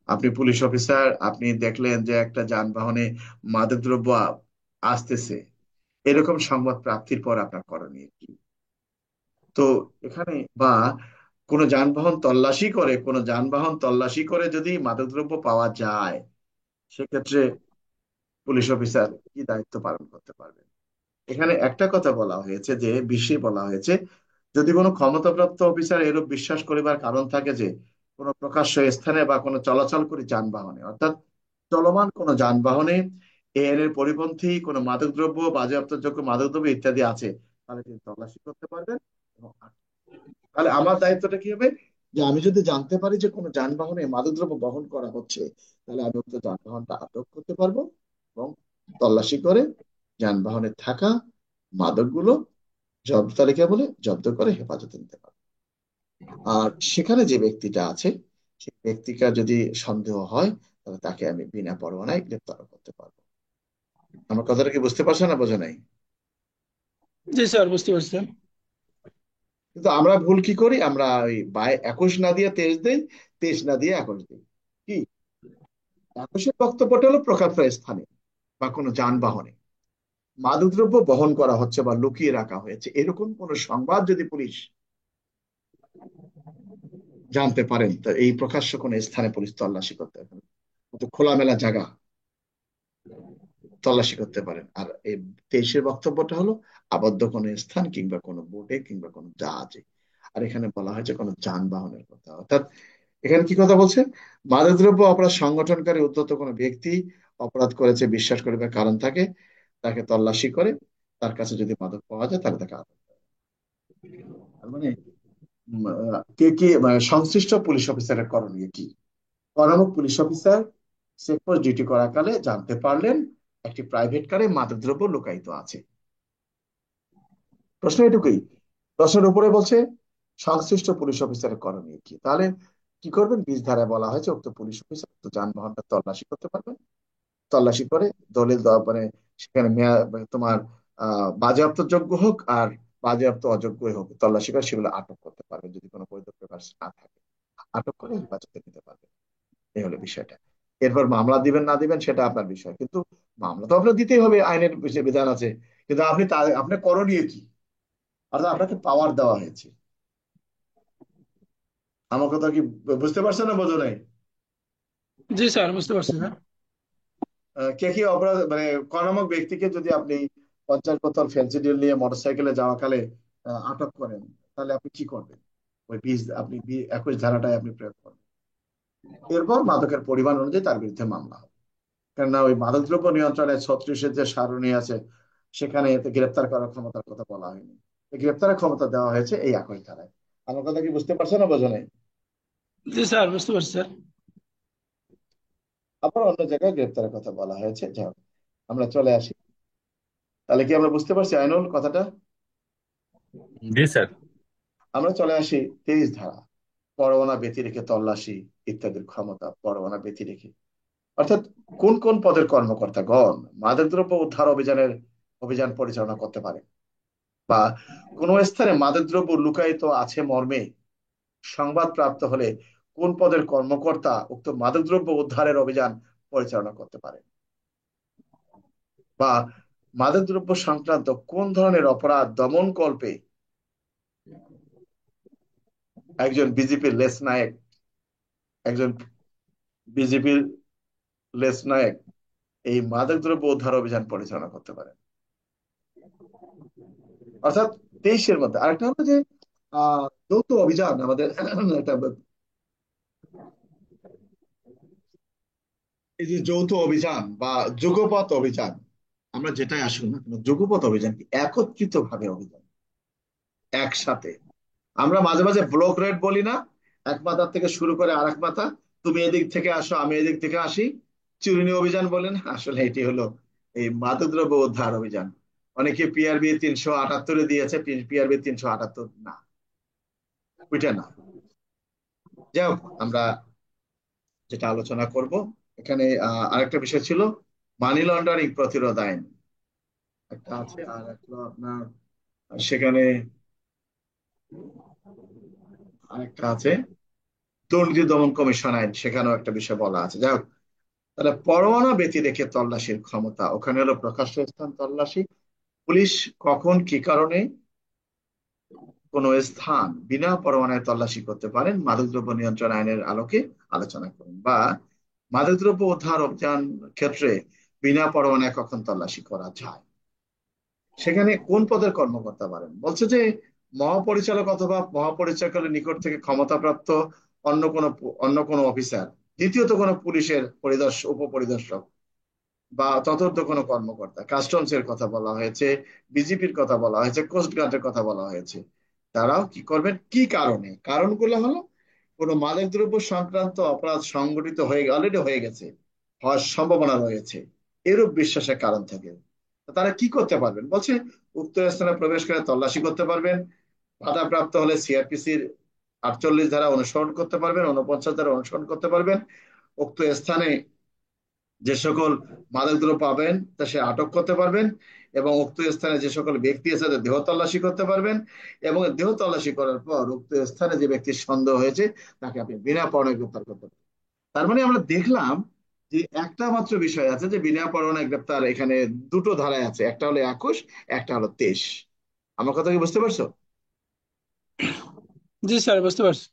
আপনি পুলিশ অফিসার, আপনি দেখলেন যে একটা যানবাহনে মাদকদ্রব্য আসতেছে, এরকম সংবাদ প্রাপ্তির পর আপনার করণীয় কি? তো এখানে বা কোনো যানবাহন তল্লাশি করে যদি মাদকদ্রব্য পাওয়া যায়, সেক্ষেত্রে পুলিশ অফিসার কি দায়িত্ব পালন করতে পারবেন? এখানে একটা কথা বলা হয়েছে, যে বিষয়ে বলা হয়েছে, যদি কোনো ক্ষমতাপ্রাপ্ত অফিসার এরূপ বিশ্বাস করিবার কারণ থাকে যে কোনো প্রকাশ্য স্থানে বা কোনো চলাচলকারী যানবাহনে, অর্থাৎ চলমান কোনো যানবাহনে এ আইনের পরিপন্থী কোনো মাদকদ্রব্য, বাজেয়াপ্তযোগ্য মাদকদ্রব্য ইত্যাদি আছে, তাহলে তিনি তল্লাশি করতে পারবেন। এবং তাহলে আমার দায়িত্বটা কি হবে? যে আমি যদি জানতে পারি যে কোনো যানবাহনে মাদকদ্রব্য বহন করা হচ্ছে, তাহলে আমি উক্ত যানবাহনটা আটক করতে পারবো এবং তল্লাশি করে যানবাহনে থাকা মাদকগুলো জব্দ তালিকা বলে জব্দ করে হেফাজতে নিতে পারবো। আর সেখানে যে ব্যক্তিটা আছে, সেই ব্যক্তিকে যদি সন্দেহ হয়, তাহলে তাকে আমি বিনা পরোয়ানায় গ্রেপ্তার করতে পারবো। আমার কথাটা কি বুঝতে পারছো না বোঝো নাই? জি স্যার, বুঝতে পারছেন। কিন্তু আমরা ভুল কি করি, আমরা ওই 21 না দিয়ে 23 দেই, 23 না দিয়ে 21 দিই। কি 21-এর বক্তব্যটা হলো প্রকাশ্য স্থানে বা কোনো যানবাহনে মাদকদ্রব্য বহন করা হচ্ছে বা লুকিয়ে রাখা হয়েছে, এরকম কোন সংবাদ যদি পুলিশ জানতে পারেন, তা এই প্রকাশ্য কোন স্থানে পুলিশ তল্লাশি করতে পারেন, তো খোলামেলা জায়গা তল্লাশি করতে পারেন। আর এই 23-এর বক্তব্যটা হলো আবদ্ধ কোনো স্থান কিংবা কোনো বোটে কিংবা কোনো জাহাজে। আর এখানে বলা হয়েছে কোনো যানবাহনের কথা। অর্থাৎ এখানে কি কথা বলছে? মাদকদ্রব্য অপরাধ সংগঠনকারী উদ্যত কোনো ব্যক্তি অপরাধ করেছে বিশ্বাস করিবার কারণ থাকে, তাকে তল্লাশি করে তার কাছে যদি মাদক পাওয়া যায়, তাহলে তাকে আটক করে। তার মানে কে কে সংশ্লিষ্ট পুলিশ অফিসারের করণীয় কি? কর্মক পুলিশ অফিসার চেকপোস্ট ডিউটি করাকালে জানতে পারলেন একটি প্রাইভেট কারে মাদকদ্রব্য লুকায়িত আছে। প্রশ্ন এটুকুই। প্রশ্নের উপরে বলছে সংশ্লিষ্ট পুলিশ অফিসারের করণীয় কি। তাহলে কি করবেন? 20 ধারায় বলা হয়েছে উক্ত পুলিশ অফিসার উক্ত যানবাহনটা তল্লাশি করতে পারবেন। তল্লাশি করে দলিল দেওয়া, মানে সেখানে তোমার বাজেয়াপ্ত যোগ্য হোক আর বাজেয়াপ্ত অযোগ্যই হোক, তল্লাশি করে সেগুলো আটক করতে পারবেন যদি কোনো বৈধ পেপার না থাকে। আটক করে হেফাজতে নিতে পারবেন। এই হলো বিষয়টা। এরপর মামলা দিবেন না দিবেন সেটা আপনার বিষয়, কিন্তু মামলা তো আপনার দিতেই হবে, আইনের বিধান আছে। কিন্তু আপনি করণীয় কি? অর্থাৎ আপনাকে পাওয়ার দেওয়া হয়েছে। আমার কথা কি বুঝতে পারছেন না বোঝো নাই? জি স্যার, বুঝতে পারছি স্যার। কে কি অপরাধ মানে ক নামক ব্যক্তিকে যদি আপনি 50 বোতল ফেন্সিডিল নিয়ে মোটরসাইকেলে যাওয়াকালে আটক করেন, তাহলে আপনি কি করবেন? ওই 21 ধারাটায় আপনি প্রয়োগ করবেন। এরপর মাদকের পরিমাণ অনুযায়ী তার বিরুদ্ধে মামলা হবে। কেননা ওই মাদকদ্রব্য নিয়ন্ত্রণের 36-এর যে সারণী আছে, সেখানে এতে গ্রেপ্তার করার ক্ষমতার কথা বলা হয়নি। এই গ্রেপ্তারের ক্ষমতা দেওয়া হয়েছে এই 21 ধারায়। আমার কথা কি বুঝতে পারছো না বোঝো নাই? জি স্যার, বুঝতে পারছি স্যার। আবার অন্য জায়গায় গ্রেপ্তারের কথা বলা হয়েছে। যাই হোক, আমরা চলে আসি। তাহলে কি আমরা বুঝতে পারছি আইনুল কথাটা? জি স্যার। আমরা চলে আসি 23 ধারা, পরোয়ানা ব্যতি রেখে তল্লাশি ইত্যাদির ক্ষমতা। পরোয়ানা ব্যতি রেখে অর্থাৎ কোন কোন পদের কর্মকর্তাগণ মাদকদ্রব্য উদ্ধার অভিযান পরিচালনা করতে পারে, বা কোন স্থানে মাদকদ্রব্য লুকায়িত আছে মর্মে সংবাদ প্রাপ্ত হলে কোন পদের কর্মকর্তা উক্ত মাদকদ্রব্য উদ্ধারের অভিযান পরিচালনা করতে পারে, বা মাদকদ্রব্য সংক্রান্ত কোন ধরনের অপরাধ দমন কল্পে একজন বিজেপির লেস নায়ক একজন বিজেপির লেস নায়ক এই মাদকদ্রব্য উদ্ধার অভিযান পরিচালনা করতে পারে। অর্থাৎ 23-এর মধ্যে আরেকটা হলো যে যৌথ অভিযান আমাদের একটা, এই যে যৌথ অভিযান বা যুগপৎ অভিযান, আমরা যেটাই আসুন না কেন, যুগপৎ অভিযান কি একত্রিত ভাবে অভিযান, একসাথে। আমরা মাঝে মাঝে ব্লক রেড বলি না, এক মাথা থেকে শুরু করে আর এক মাথা, তুমি এদিক থেকে আসো আমি এদিক থেকে আসি, চুরুনি অভিযান বলেন, আসলে এটি হলো এই মাদকদ্রব্য উদ্ধার অভিযান। অনেকে পিআরবি 378-এ দিয়েছে, পিআরবি 378 না, ওইটা না। যাই হোক, আমরা যেটা আলোচনা করব এখানে আরেকটা বিষয় ছিল মানি লন্ডারিং প্রতিরোধ আইন একটা আছে, আর একটা আপনার সেখানে আরেকটা আছে দুর্নীতি দমন কমিশন আইন, সেখানেও একটা বিষয় বলা আছে। যাই হোক, তাহলে পরোয়ানা ব্যতি রেখে তল্লাশির ক্ষমতা ওখানে হলো প্রকাশ্য স্থান তল্লাশি। পুলিশ কখন কি কারণে কোন স্থান বিনা পরোয়ানায় তল্লাশি করতে পারেন মাদকদ্রব্য নিয়ন্ত্রণ আইনের আলোকে আলোচনা করুন, বা মাদকদ্রব্য উদ্ধার অভিযান ক্ষেত্রে বিনা পরোয়ানায় কখন তল্লাশি করা যায়, সেখানে কোন পদের কর্মকর্তা পারেন। বলছে যে মহাপরিচালক অথবা মহাপরিচালকের নিকট থেকে ক্ষমতাপ্রাপ্ত অন্য কোনো অফিসার, দ্বিতীয়ত কোনো পুলিশের উপপরিদর্শক বা চতুর্থ কোনো কর্মকর্তা, কাস্টমস এর কথা বলা হয়েছে, বিজিপির কথা বলা হয়েছে, কোস্ট গার্ডের কথা বলা হয়েছে। তারাও কি করবেন, কি কারণে? কারণগুলো হলো কোনো মাদকদ্রব্য সংক্রান্ত অপরাধ সংগঠিত অলরেডি হয়ে গেছে, হওয়ার সম্ভাবনা রয়েছে, এরূপ বিশ্বাসের কারণ থাকে। তো তারা কি করতে পারবেন বলছে, উক্ত স্থানে প্রবেশ করে তল্লাশি করতে পারবেন, বাধাপ্রাপ্ত হলে সিআরপিসির 48 ধারা অনুসরণ করতে পারবেন, 49 ধারা অনুসরণ করতে পারবেন, উক্ত স্থানে যে সকল মাদকদ্রব্য পাবেন তা সে আটক করতে পারবেন, এবং উক্ত স্থানে যে সকল ব্যক্তি আছে তাদের দেহ তল্লাশি করতে পারবেন, এবং দেহ তল্লাশি করার পর উক্ত স্থানে যে ব্যক্তির সন্দেহ হয়েছে তাকে আপনি বিনা পরোয়ানায় গ্রেপ্তার করতে পারবেন। তার মানে আমরা দেখলাম যে একটা মাত্র বিষয় আছে যে বিনা পরোয়ানায় গ্রেপ্তার এখানে দুটো ধারায় আছে, একটা হলো 21, একটা হলো 23। আমার কথা কি বুঝতে পারছো? জি স্যার, বুঝতে পারছি।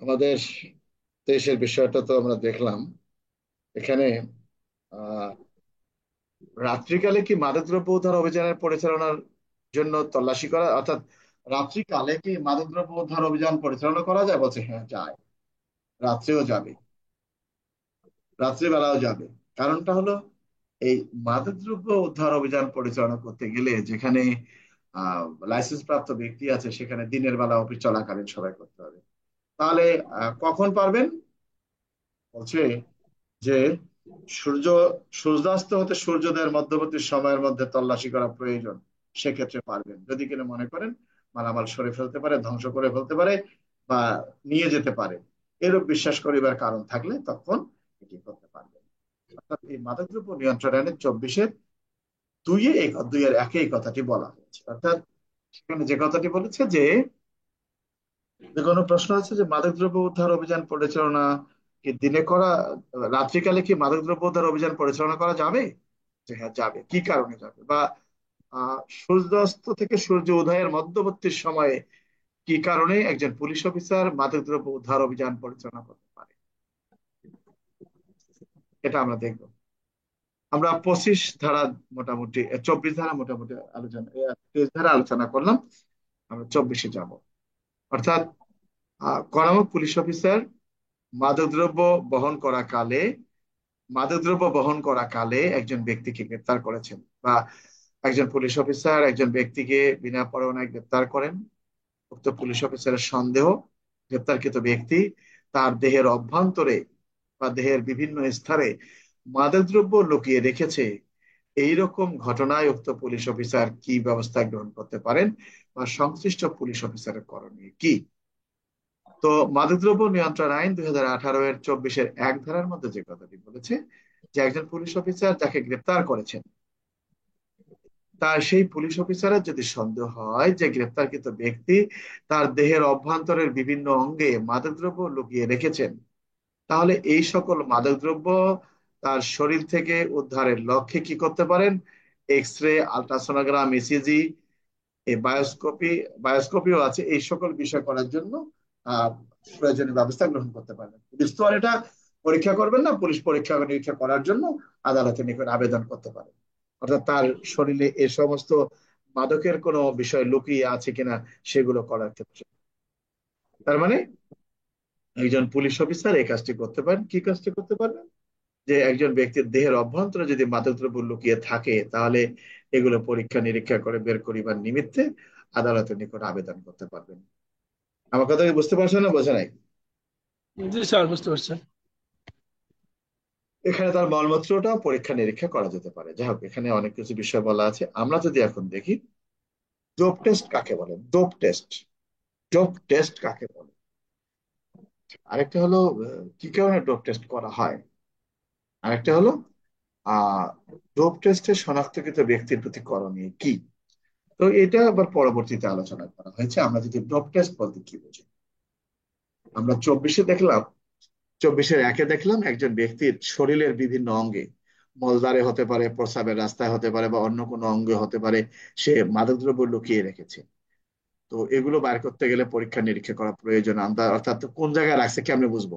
আমাদের দেশের বিষয়টা তো আমরা দেখলাম। এখানে আহ রাত্রিকালে কি মাদকদ্রব্য উদ্ধার অভিযানের পরিচালনার জন্য তল্লাশি করা, অর্থাৎ রাত্রিকালে কি মাদকদ্রব্য উদ্ধার অভিযান পরিচালনা করা যায়? বলছে হ্যাঁ যায়, রাত্রেও যাবে, রাত্রিবেলাও যাবে। কারণটা হলো এই মাদকদ্রব্য উদ্ধার অভিযান পরিচালনা করতে গেলে যেখানে লাইসেন্স প্রাপ্ত ব্যক্তি আছে সেখানে দিনের বেলা অফিস চলাকালীন সবাই করতে হবে। তাহলে কখন পারবেন? বলছে যে সূর্য সূর্যাস্ত হতে সূর্যোদয়ের মধ্যবর্তী সময়ের মধ্যে তল্লাশি করা প্রয়োজন, সেক্ষেত্রে পারবেন যদি কিনা মনে করেন মালামাল সরে ফেলতে পারে, ধ্বংস করে ফেলতে পারে, বা নিয়ে যেতে পারে, এরূপ বিশ্বাস করিবার কারণ থাকলে তখন এটি করতে পারবেন। অর্থাৎ এই মাদকদ্রব্য নিয়ন্ত্রণ আইনের 24-এর 2-এর 1 এই কথাটি বলা হয়েছে। অর্থাৎ সেখানে যে কথাটি বলেছে যে যে কোনো প্রশ্ন আছে যে মাদকদ্রব্য উদ্ধার অভিযান পরিচালনা কি দিনে করা, রাত্রিকালে কি মাদকদ্রব্য উদ্ধার অভিযান পরিচালনা করা যাবে? যে হ্যাঁ যাবে, কি কারণে যাবে? বা সূর্যাস্ত থেকে সূর্য উদয়ের মধ্যবর্তী সময়ে কি কারণে একজন পুলিশ অফিসার মাদকদ্রব্য উদ্ধার অভিযান পরিচালনা করতে পারে, এটা আমরা দেখবো। আমরা 25 ধারা মোটামুটি 24 ধারা মোটামুটি আলোচনা, 23 ধারা আলোচনা করলাম, আমরা 24-এ যাব। অর্থাৎ ক নামক পুলিশ অফিসার মাদকদ্রব্য বহন করা কালে মাদকদ্রব্য বহন করা কালে একজন ব্যক্তিকে গ্রেপ্তার করেছেন, বা একজন পুলিশ অফিসার একজন ব্যক্তিকে বিনা পরোয়ানায় গ্রেপ্তার করেন। উক্ত পুলিশ অফিসারের সন্দেহ গ্রেপ্তারকৃত ব্যক্তি তার দেহের অভ্যন্তরে বা দেহের বিভিন্ন স্থানে মাদকদ্রব্য লুকিয়ে রেখেছে। এইরকম ঘটনায় উক্ত পুলিশ অফিসার কি ব্যবস্থা গ্রহণ করতে পারেন বা সংশ্লিষ্ট পুলিশ অফিসারের করণীয় কি? তো মাদকদ্রব্য নিয়ন্ত্রণ আইন 2018 এর 24-এর 1 ধারার মধ্যে যে কথাটি বলেছে যে একজন পুলিশ অফিসার যাকে গ্রেপ্তার করেছেন, তার সেই পুলিশ অফিসারের যদি সন্দেহ হয় যে গ্রেপ্তারকৃত ব্যক্তি তার দেহের অভ্যন্তরের বিভিন্ন অঙ্গে মাদকদ্রব্য লুকিয়ে রেখেছেন, তাহলে এই সকল মাদকদ্রব্য তার শরীর থেকে উদ্ধারের লক্ষ্যে কি করতে পারেন? এক্স রে, আলট্রাসোনোগ্রাম, ইসিজি, এই বায়োস্কোপিও আছে, এই সকল বিষয় করার জন্য আহ প্রয়োজনীয় ব্যবস্থা গ্রহণ করতে পারবেন। পুলিশ তো আর এটা পরীক্ষা করবেন না, পুলিশ পরীক্ষা নিরীক্ষা করার জন্য আদালতের নিকট আবেদন করতে পারে। অর্থাৎ তার শরীরে এ সমস্ত মাদকের কোনো বিষয় লুকিয়ে আছে কিনা সেগুলো করার ক্ষেত্রে। তার মানে একজন পুলিশ অফিসার এই কাজটি করতে পারেন। কি কাজটি করতে পারবেন? যে একজন ব্যক্তির দেহের অভ্যন্তরে যদি মাদকদ্রব্য লুকিয়ে থাকে, তাহলে এগুলো পরীক্ষা নিরীক্ষা করে বের করিবার নিমিত্তে আদালতের নিকট আবেদন করতে পারবেন। আমার কথা কি বুঝতে পারছেন না বোঝা নাই? জি স্যার, বুঝতে পারছেন। এখানে তার মলমূত্রটা পরীক্ষা নিরীক্ষা করা যেতে পারে। যাই হোক, এখানে অনেক কিছু বিষয় বলা আছে। আমরা যদি এখন দেখি ডোপ টেস্ট কাকে বলে, ডোপ টেস্ট কাকে বলে, আরেকটা হলো কি কারণে ডোপ টেস্ট করা হয়, আরেকটা হলো আহ ডোপ টেস্টে শনাক্তকৃত ব্যক্তির প্রতি করণীয় কি। তো এটা আবার পরবর্তীতে আলোচনা করা হয়েছে। আমরা যদি ডোপ টেস্ট বলতে কি বুঝি, আমরা 24-এ দেখলাম একজন ব্যক্তির শরীরের বিভিন্ন অঙ্গে, মলদ্বারে হতে পারে, প্রস্রাবের রাস্তায় হতে পারে, বা অন্য কোনো অঙ্গে হতে পারে, সে মাদকদ্রব্য লুকিয়ে রেখেছে। তো এগুলো বার করতে গেলে পরীক্ষা নিরীক্ষা করা প্রয়োজন। আমরা অর্থাৎ কোন জায়গায় রাখছে কেমনে বুঝবো?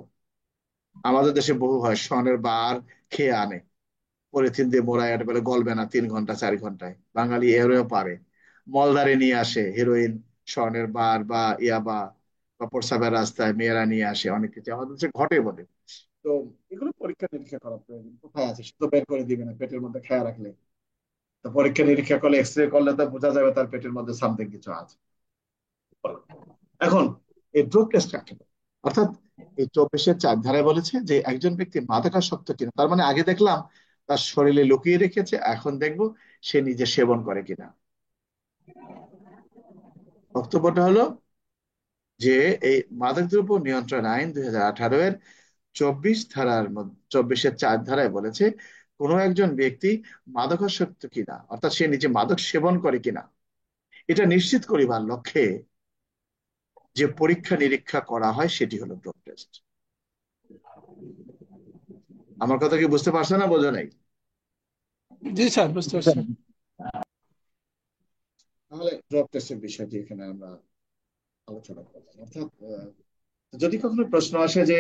আমাদের দেশে বহু হয় শনের বার খেয়ে আনে, পলিথিন দিয়ে মোড়ায়, এটা বলে গলবে না 3 ঘন্টা 4 ঘন্টায়। বাঙালি এরও পারে। মলদারে নিয়ে আসে হেরোইন, স্বর্ণের বার বা ইয়াবা, বা প্রস্রাবের রাস্তায় মেয়েরা নিয়ে আসে অনেক কিছু, আমাদের দেশে ঘটে বলে। তো এগুলো পরীক্ষা নিরীক্ষা করা প্রয়োজন। কোথায় আছে সে তো বের করে দিবে না পেটের মধ্যে খেয়া রাখলে। তো পরীক্ষা নিরীক্ষা করলে, এক্স রে করলে তো বোঝা যাবে তার পেটের মধ্যে সামথিং কিছু আছে। এখন এই ড্রগ টেস্ট কাকে বলে? অর্থাৎ এই 24-এর 4 ধারায় বলেছে যে একজন ব্যক্তি মাদকাসক্ত কিনা। তার মানে আগে দেখলাম তার শরীরে লুকিয়ে রেখেছে, এখন দেখবো সে নিজে সেবন করে কিনা। বক্তব্যটা হলো যে এই মাদকদ্রব্য নিয়ন্ত্রণ আইন 2018-এর 24-এর 4 ধারায় বলেছে কোনো একজন ব্যক্তি মাদকাসক্ত কিনা, অর্থাৎ সে নিজে মাদক সেবন করে কিনা, এটা নিশ্চিত করিবার লক্ষ্যে যে পরীক্ষা নিরীক্ষা করা হয় সেটি হলো ড্রগ টেস্ট। আমার কথা কি বুঝতে পারছো না বোঝো নাই? জি স্যার, বুঝতে পারছেন। তাহলে ড্রগ টেস্টের বিষয়টি এখানে আমরা আলোচনা করলাম। অর্থাৎ যদি কখনো প্রশ্ন আসে যে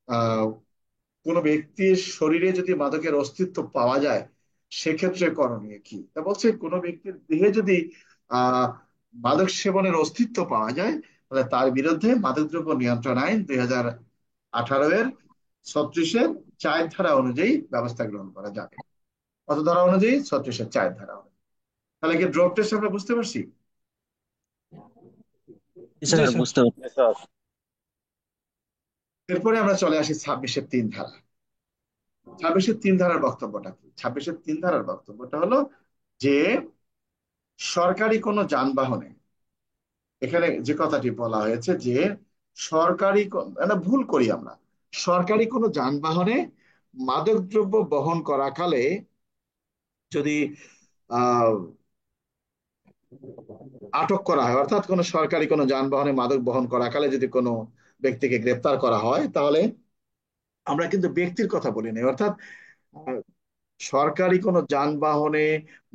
আহ কোনো ব্যক্তির শরীরে যদি মাদকের অস্তিত্ব পাওয়া যায় সেক্ষেত্রে করণীয় কি, তা বলছে কোনো ব্যক্তির দেহে যদি আহ মাদক সেবনের অস্তিত্ব পাওয়া যায়, তাহলে তার বিরুদ্ধে মাদকদ্রব্য নিয়ন্ত্রণ আইন 2018-এর 36-এর 4 ধারা অনুযায়ী ব্যবস্থা গ্রহণ করা যাবে। কত ধারা অনুযায়ী? 36-এর 4 ধারা অনুযায়ী। তাহলে কি ড্রগ টেস্ট আমরা বুঝতে পারছি? জি স্যার স্যার। বুঝতে পারছি। এরপরে আমরা চলে আসি 26-এর 3 ধারা। 26-এর 3 ধারার বক্তব্যটা কি? 26-এর 3 ধারার বক্তব্যটা হলো যে সরকারি কোনো যানবাহনে, এখানে যে কথাটি বলা হয়েছে যে ভুল করি আমরা, সরকারি কোনো যানবাহনে মাদকদ্রব্য বহন করাকালে যদি আহ আটক করা হয়, অর্থাৎ কোনো সরকারি কোনো যানবাহনে মাদক বহন করাকালে যদি কোনো ব্যক্তিকে গ্রেপ্তার করা হয়, তাহলে আমরা কিন্তু ব্যক্তির কথা বলি না, অর্থাৎ আহ, সরকারি কোনো যানবাহনে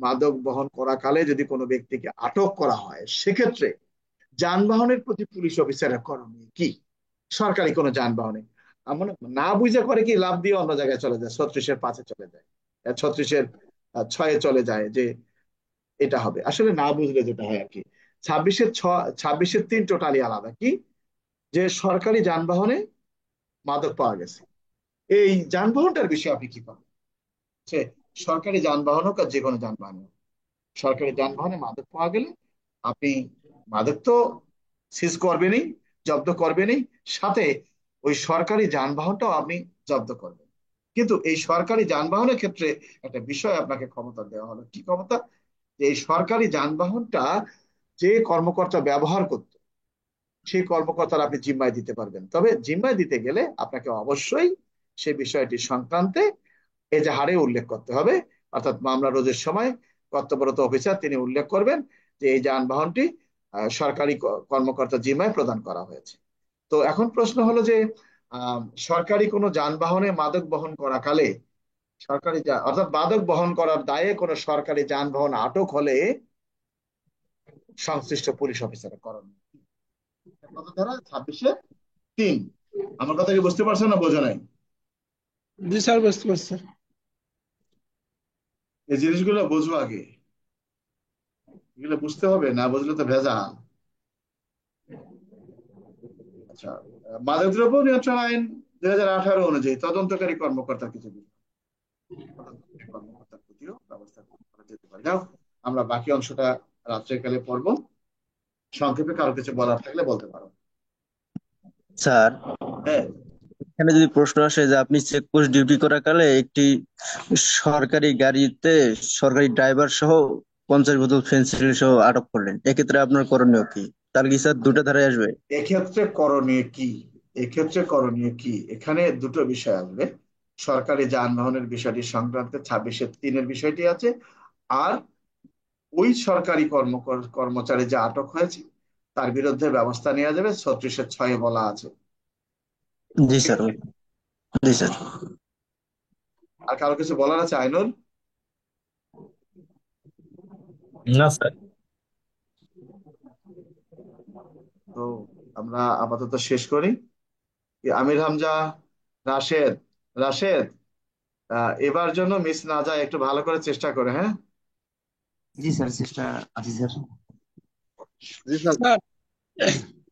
মাদক বহন করাকালে যদি কোনো ব্যক্তিকে আটক করা হয়, সেক্ষেত্রে যানবাহনের প্রতি পুলিশ অফিসারের করণীয় কি? সরকারি কোনো যানবাহনে এমন না বুঝে করে কি, লাভ দিয়ে অন্য জায়গায় চলে যায়, 36-এর 5-এ চলে যায়, 36-এর 6-এ চলে যায়, যে এটা হবে আসলে না বুঝলে যেটা হয় আর কি। 26-এর 6, 26-এর 3 টোটালি আলাদা কি, যে সরকারি যানবাহনে মাদক পাওয়া গেছে, এই যানবাহনটার বিষয়ে আপনি কি পাবেন? সে সরকারি যানবাহন হোক আর যে কোনো যানবাহন হোক, সরকারি যানবাহনে মাদক পাওয়া গেলে আপনি মাদক তো সিজ করবেনই, জব্দ করবেনই, সাথে ওই সরকারি যানবাহনটাও আপনি জব্দ করবেন। কিন্তু এই সরকারি যানবাহনের ক্ষেত্রে একটা বিষয় আপনাকে ক্ষমতা দেওয়া হলো, কি ক্ষমতা? যে এই সরকারি যানবাহনটা যে কর্মকর্তা ব্যবহার করত, সেই কর্মকর্তার আপনি জিম্মায় দিতে পারবেন, তবে জিম্মায় দিতে গেলে আপনাকে অবশ্যই সেই বিষয়টি সংক্রান্তে এজাহারে উল্লেখ করতে হবে, অর্থাৎ মামলা রোজের সময় কর্তব্যরত অফিসার তিনি উল্লেখ করবেন যে এই যানবাহনটি সরকারি কর্মকর্তা জিম্মায় প্রদান করা হয়েছে। তো এখন প্রশ্ন হলো যে আহ, সরকারি কোনো যানবাহনে মাদক বহন করাকালে অর্থাৎ মাদক বহন করার দায়ে কোনো সরকারি যানবাহন আটক হলে সংশ্লিষ্ট পুলিশ অফিসারের করণীয় কি? কত ধারা? 26-এর 3। আমার কথা কি বুঝতে পারছো না বোঝো নাই? জি স্যার, বুঝতে পারছি। এই জিনিসগুলো বোঝো আগে, এগুলো বুঝতে হবে, না বুঝলে তো ভেজাল। আচ্ছা, মাদকদ্রব্য নিয়ন্ত্রণ আইন 2018 অনুযায়ী তদন্তকারী কর্মকর্তা কিছু বিষয়, তদন্তকারী কর্মকর্তার প্রতিও ব্যবস্থা গ্রহণ করা যেতে পারে। যাও, আমরা বাকি অংশটা রাত্রেকালে পড়বো। সংক্ষেপে কারো কিছু বলার থাকলে বলতে পারো। স্যার, হ্যাঁ, এখানে যদি প্রশ্ন আসে যে আপনি চেকপোস্ট ডিউটি করাকালে একটি সরকারি গাড়িতে সরকারি ড্রাইভার সহ 50 বোতল ফেন্সিডিল সহ আটক করলেন, এক্ষেত্রে আপনার করণীয় কি? তার কি স্যার দুটা ধারায় আসবে? এক্ষেত্রে করণীয় কি? এক্ষেত্রে করণীয় কি, এখানে দুটো বিষয় আসবে। সরকারি যানবাহনের বিষয়টি সংক্রান্ত 26-এর 3-এর বিষয়টি আছে, আর ওই সরকারি কর্মচারী যে আটক হয়েছে তার বিরুদ্ধে ব্যবস্থা নেওয়া যাবে, 36-এর 6-এ বলা আছে। জি স্যার। জি স্যার। আর কারো কিছু বলার আছে আইনুল? না স্যার। তো আমরা আপাতত শেষ করি। আমির হামজা, রাশেদ, রাশেদ, এবার জন্য মিস না যায়, একটু ভালো করে চেষ্টা করে, হ্যাঁ? জি স্যার, চেষ্টা আছে স্যার। জি স্যার। স্যার,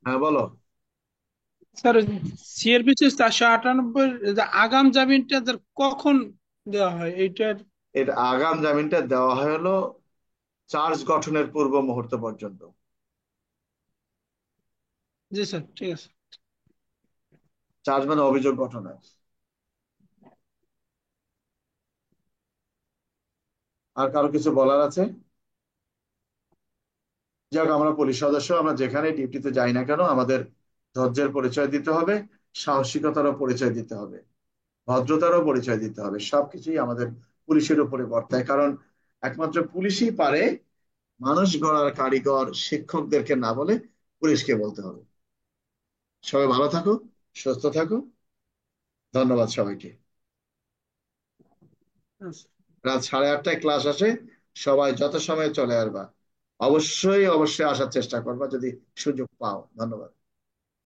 হ্যাঁ বলো। স্যার সিআরপিসি 498 আগাম জামিনটা স্যার কখন দেওয়া হয় এইটার? এর আগাম জামিনটা দেওয়া হলো চার্জ গঠনের পূর্ব মুহূর্ত পর্যন্ত। জি স্যার, ঠিক আছে। চার্জ মানে অভিযোগ গঠনের। আর কারো কিছু বলার আছে? যাক, আমরা পুলিশ সদস্য, আমরা যেখানে ডিউটিতে যাই না কেন আমাদের ধৈর্যের পরিচয় দিতে হবে, সাহসিকতারও পরিচয় দিতে হবে, ভদ্রতারও পরিচয় দিতে হবে, সবকিছুই আমাদের পুলিশের উপরে বর্তায়, কারণ একমাত্র পুলিশই পারে মানুষ গড়ার কারিগর শিক্ষকদেরকে না বলে পুলিশকে বলতে হবে। সবাই ভালো থাকো, সুস্থ থাকো, ধন্যবাদ সবাইকে। আচ্ছা। রাত 8:30টায় ক্লাস আসে, সবাই যত সময় চলে আসবা, অবশ্যই অবশ্যই আসার চেষ্টা করবা যদি সুযোগ পাও। ধন্যবাদ।